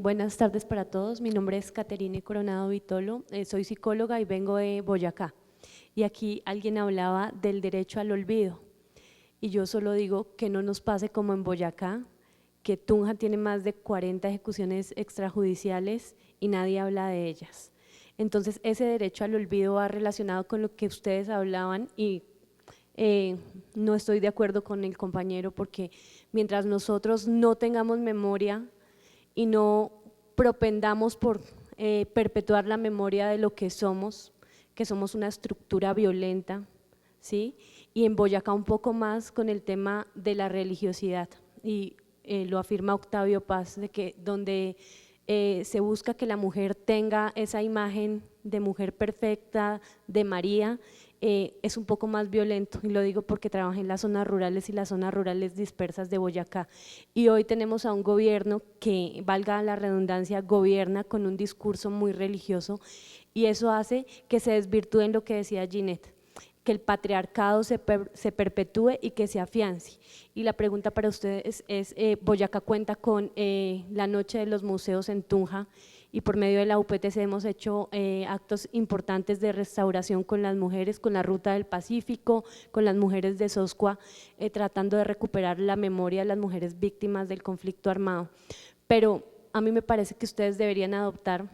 Buenas tardes para todos. Mi nombre es Caterine Coronado Vitolo. Soy psicóloga y vengo de Boyacá. Y aquí alguien hablaba del derecho al olvido. Y yo solo digo que no nos pase como en Boyacá, que Tunja tiene más de 40 ejecuciones extrajudiciales y nadie habla de ellas. Entonces, ese derecho al olvido va relacionado con lo que ustedes hablaban y no estoy de acuerdo con el compañero porque mientras nosotros no tengamos memoria y no propendamos por perpetuar la memoria de lo que somos una estructura violenta, ¿sí? Y en Boyacá un poco más con el tema de la religiosidad y lo afirma Octavio Paz, de que donde se busca que la mujer tenga esa imagen de mujer perfecta, de María, es un poco más violento, y lo digo porque trabajé en las zonas rurales y las zonas rurales dispersas de Boyacá, y hoy tenemos a un gobierno que, valga la redundancia, gobierna con un discurso muy religioso, y eso hace que se desvirtúe en lo que decía Ginette, que el patriarcado se perpetúe y que se afiance. Y la pregunta para ustedes es, Boyacá cuenta con la Noche de los Museos en Tunja, y por medio de la UPTC hemos hecho actos importantes de restauración con las mujeres, con la Ruta del Pacífico, con las mujeres de Soscua, tratando de recuperar la memoria de las mujeres víctimas del conflicto armado. Pero a mí me parece que ustedes deberían adoptar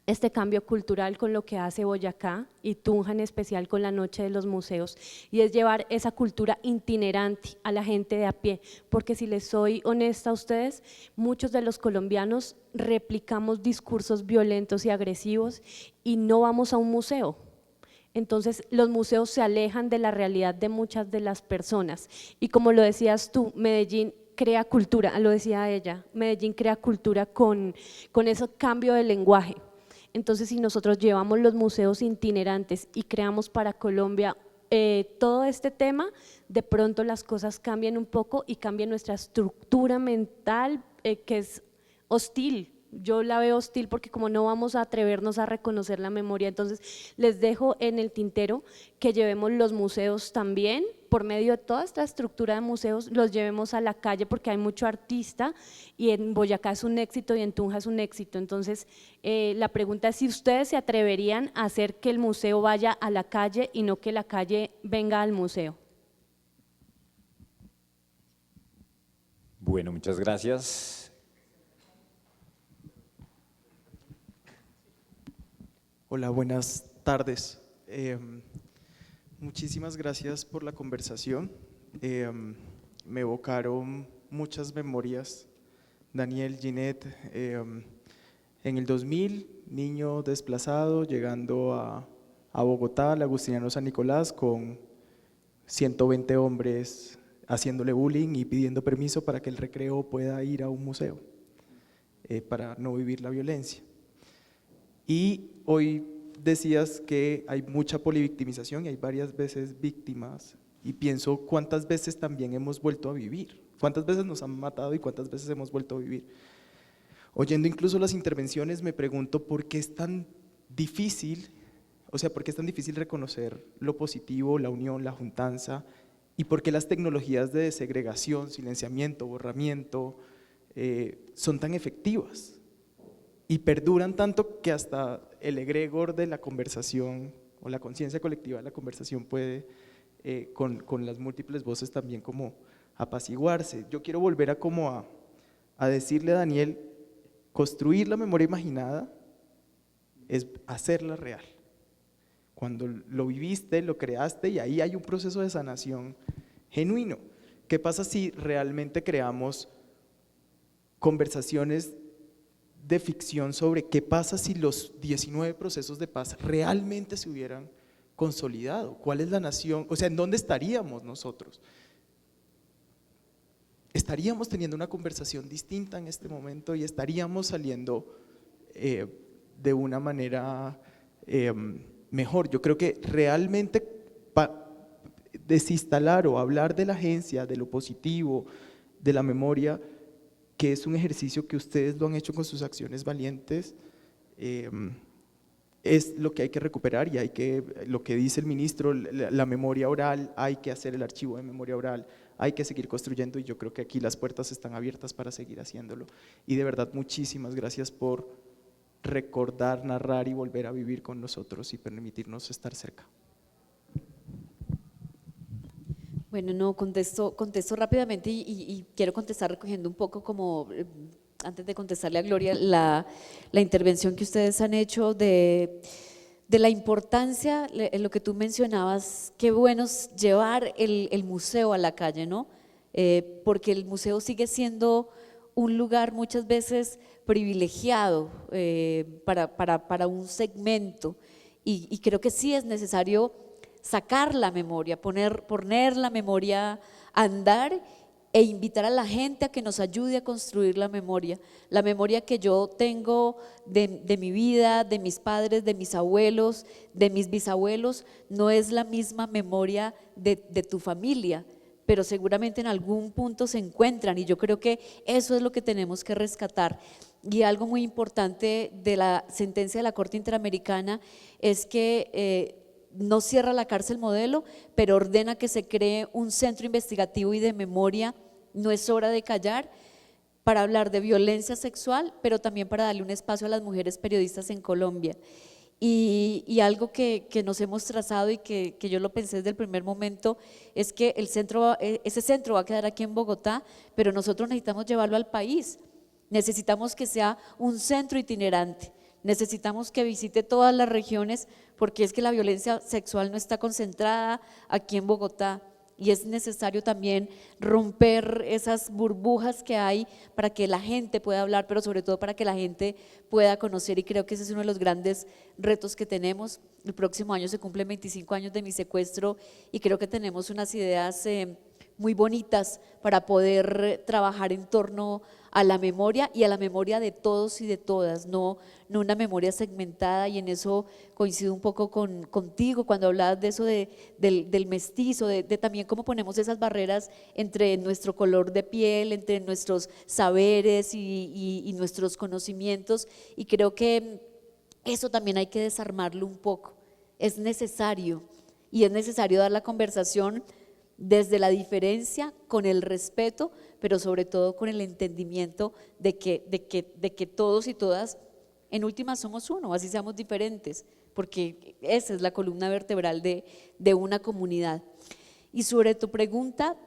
este cambio cultural con lo que hace Boyacá y Tunja en especial con la Noche de los Museos, y es llevar esa cultura itinerante a la gente de a pie, porque si les soy honesta a ustedes, muchos de los colombianos replicamos discursos violentos y agresivos y no vamos a un museo. Entonces los museos se alejan de la realidad de muchas de las personas, y como lo decías tú, Medellín crea cultura, lo decía ella, Medellín crea cultura con ese cambio de lenguaje. Entonces, si nosotros llevamos los museos itinerantes y creamos para Colombia todo este tema, de pronto las cosas cambian un poco y cambia nuestra estructura mental, que es hostil. Yo la veo hostil porque como no vamos a atrevernos a reconocer la memoria, entonces les dejo en el tintero que llevemos los museos también, por medio de toda esta estructura de museos, los llevemos a la calle porque hay mucho artista y en Boyacá es un éxito y en Tunja es un éxito. Entonces la pregunta es si ustedes se atreverían a hacer que el museo vaya a la calle y no que la calle venga al museo. Bueno, muchas gracias. Hola, buenas tardes. Muchísimas gracias por la conversación. Me evocaron muchas memorias. Daniel, Ginette, en el 2000, niño desplazado, llegando a Bogotá, al Agustiniano San Nicolás, con 120 hombres haciéndole bullying y pidiendo permiso para que el recreo pueda ir a un museo, para no vivir la violencia. Y hoy decías que hay mucha polivictimización y hay varias veces víctimas, y pienso cuántas veces también hemos vuelto a vivir, cuántas veces nos han matado y cuántas veces hemos vuelto a vivir. Oyendo incluso las intervenciones me pregunto por qué es tan difícil, por qué es tan difícil reconocer lo positivo, la unión, la juntanza, y por qué las tecnologías de desegregación, silenciamiento, borramiento son tan efectivas y perduran tanto que hasta el egregor de la conversación o la conciencia colectiva de la conversación puede con las múltiples voces también como apaciguarse. Yo quiero volver a decirle a Daniel, construir la memoria imaginada es hacerla real. Cuando lo viviste, lo creaste, y ahí hay un proceso de sanación genuino. ¿Qué pasa si realmente creamos conversaciones de ficción sobre qué pasa si los 19 procesos de paz realmente se hubieran consolidado? ¿Cuál es la nación? ¿En dónde estaríamos nosotros? Estaríamos teniendo una conversación distinta en este momento y estaríamos saliendo de una manera mejor. Yo creo que realmente desinstalar o hablar de la agencia, de lo positivo, de la memoria, que es un ejercicio que ustedes lo han hecho con sus acciones valientes, es lo que hay que recuperar, y lo que dice el ministro, la memoria oral, hay que hacer el archivo de memoria oral, hay que seguir construyendo, y yo creo que aquí las puertas están abiertas para seguir haciéndolo. Y de verdad, muchísimas gracias por recordar, narrar y volver a vivir con nosotros y permitirnos estar cerca. Bueno, no, contesto rápidamente y quiero contestar recogiendo un poco como, antes de contestarle a Gloria, la intervención que ustedes han hecho de la importancia, lo que tú mencionabas, qué bueno es llevar el museo a la calle, ¿no? Porque el museo sigue siendo un lugar muchas veces privilegiado para un segmento, y creo que sí es necesario sacar la memoria, poner la memoria a andar e invitar a la gente a que nos ayude a construir la memoria que yo tengo de mi vida, de mis padres, de mis abuelos, de mis bisabuelos. No es la misma memoria de tu familia, pero seguramente en algún punto se encuentran, y yo creo que eso es lo que tenemos que rescatar. Y algo muy importante de la sentencia de la Corte Interamericana es que no cierra la cárcel modelo, pero ordena que se cree un centro investigativo y de memoria. No es hora de callar, para hablar de violencia sexual, pero también para darle un espacio a las mujeres periodistas en Colombia. Y algo que nos hemos trazado y que yo lo pensé desde el primer momento es que ese centro va a quedar aquí en Bogotá, pero nosotros necesitamos llevarlo al país. Necesitamos que sea un centro itinerante, necesitamos que visite todas las regiones, porque es que la violencia sexual no está concentrada aquí en Bogotá, y es necesario también romper esas burbujas que hay para que la gente pueda hablar, pero sobre todo para que la gente pueda conocer, y creo que ese es uno de los grandes retos que tenemos. El próximo año se cumplen 25 años de mi secuestro, y creo que tenemos unas ideas muy bonitas para poder trabajar en torno a la memoria, y a la memoria de todos y de todas, no una memoria segmentada. Y en eso coincido un poco contigo cuando hablabas de eso del mestizo, de también cómo ponemos esas barreras entre nuestro color de piel, entre nuestros saberes y nuestros conocimientos, y creo que eso también hay que desarmarlo un poco. Es necesario, y es necesario dar la conversación desde la diferencia, con el respeto, pero sobre todo con el entendimiento de que todos y todas en última somos uno, así seamos diferentes, porque esa es la columna vertebral de una comunidad. Y sobre tu pregunta,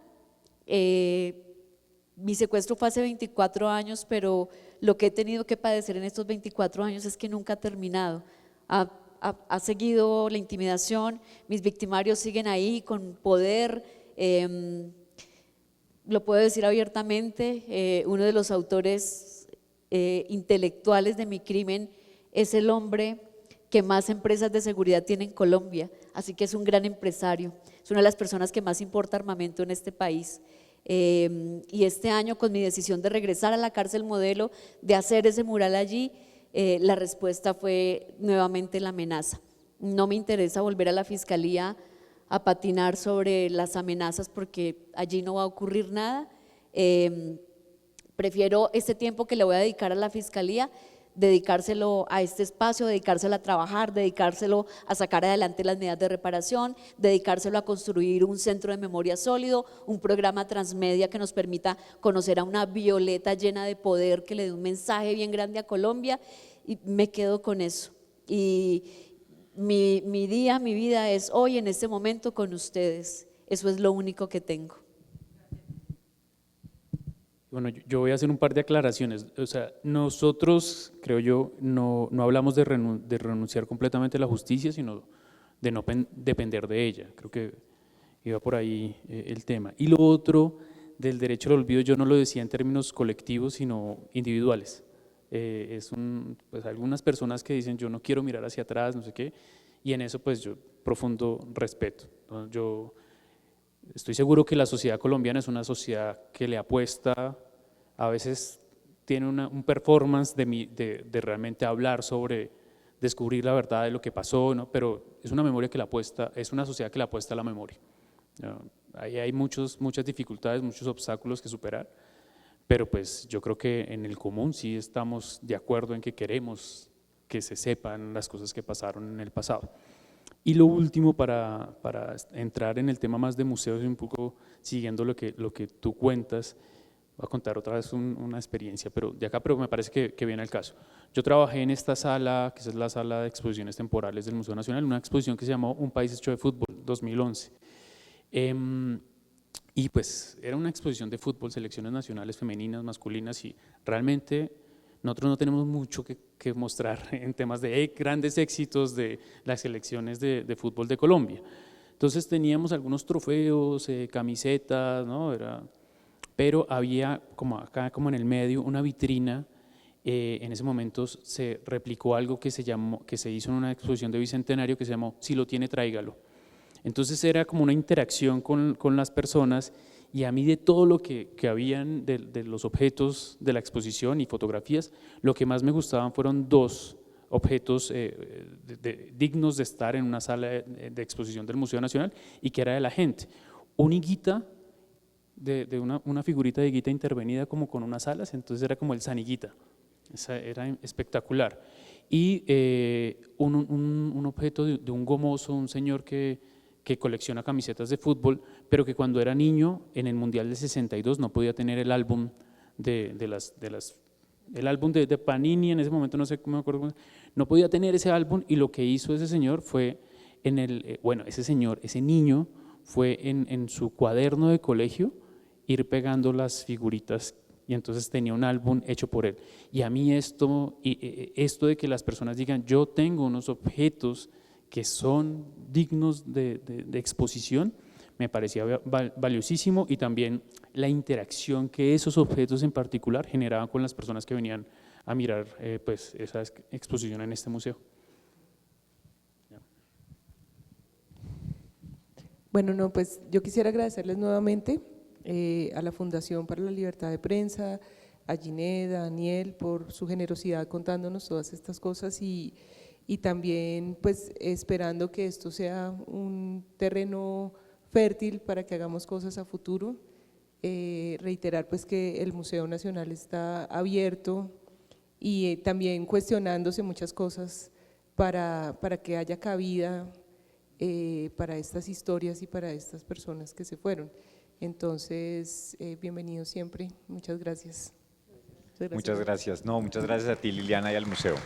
Mi secuestro fue hace 24 años, pero lo que he tenido que padecer en estos 24 años es que nunca ha terminado. Ha seguido la intimidación, mis victimarios siguen ahí con poder, lo puedo decir abiertamente, uno de los autores intelectuales de mi crimen es el hombre que más empresas de seguridad tiene en Colombia, así que es un gran empresario, es una de las personas que más importa armamento en este país. Y este año, con mi decisión de regresar a la cárcel Modelo, de hacer ese mural allí, la respuesta fue nuevamente la amenaza. No me interesa volver a la fiscalía a patinar sobre las amenazas porque allí no va a ocurrir nada. Prefiero este tiempo que le voy a dedicar a la fiscalía, dedicárselo a este espacio, dedicárselo a trabajar, dedicárselo a sacar adelante las medidas de reparación, dedicárselo a construir un centro de memoria sólido, un programa transmedia que nos permita conocer a una Violeta llena de poder que le dé un mensaje bien grande a Colombia, y me quedo con eso. Y mi vida es hoy, en este momento, con ustedes. Eso es lo único que tengo. Bueno, yo voy a hacer un par de aclaraciones. O sea, nosotros, creo yo, no hablamos de renunciar completamente a la justicia, sino de no depender de ella. Creo que iba por ahí el tema. Y lo otro del derecho al olvido, yo no lo decía en términos colectivos, sino individuales. Pues algunas personas que dicen yo no quiero mirar hacia atrás, no sé qué, y en eso pues yo profundo respeto, ¿no? Yo estoy seguro que la sociedad colombiana es una sociedad que le apuesta, a veces tiene un performance de realmente hablar sobre descubrir la verdad de lo que pasó, ¿no? Pero es una memoria que le apuesta, es una sociedad que le apuesta a la memoria, ¿no? Ahí hay muchas dificultades, muchos obstáculos que superar, pero pues yo creo que en el común sí estamos de acuerdo en que queremos que se sepan las cosas que pasaron en el pasado. Y lo último, para entrar en el tema más de museos y un poco siguiendo lo que tú cuentas, voy a contar otra vez una experiencia, pero me parece que viene al caso. Yo trabajé en esta sala, que es la sala de exposiciones temporales del Museo Nacional, una exposición que se llamó Un país hecho de fútbol, 2011. Y pues era una exposición de fútbol, selecciones nacionales femeninas, masculinas, y realmente nosotros no tenemos mucho que mostrar en temas de grandes éxitos de las selecciones de fútbol de Colombia. Entonces teníamos algunos trofeos, camisetas, ¿no? Pero había como acá, como en el medio, una vitrina. En ese momento se replicó algo que se hizo en una exposición de Bicentenario que se llamó Si lo tiene, tráigalo. Entonces era como una interacción con las personas, y a mí de todo lo que habían de los objetos de la exposición y fotografías, lo que más me gustaban fueron dos objetos dignos de estar en una sala de exposición del Museo Nacional y que era de la gente. Una higuita, de una figurita de higuita intervenida como con unas alas, entonces era como el San Higuita, era espectacular. Y un objeto de un gomoso, un señor que colecciona camisetas de fútbol, pero que cuando era niño en el Mundial del 62 no podía tener el álbum el álbum de Panini, en ese momento no sé cómo me acuerdo, no podía tener ese álbum, y lo que hizo ese señor fue, ese niño fue en su cuaderno de colegio ir pegando las figuritas, y entonces tenía un álbum hecho por él. Y a mí esto de que las personas digan yo tengo unos objetos que son dignos de exposición, me parecía valiosísimo, y también la interacción que esos objetos en particular generaban con las personas que venían a mirar pues esa exposición en este museo. Bueno, no, pues yo quisiera agradecerles nuevamente a la Fundación para la Libertad de Prensa, a Ginette, a Daniel, por su generosidad contándonos todas estas cosas, y también pues esperando que esto sea un terreno fértil para que hagamos cosas a futuro. Reiterar pues que el Museo Nacional está abierto y también cuestionándose muchas cosas para que haya cabida para estas historias y para estas personas que se fueron. Entonces, bienvenidos siempre, muchas gracias. Muchas gracias. No, muchas gracias a ti, Liliana, y al museo.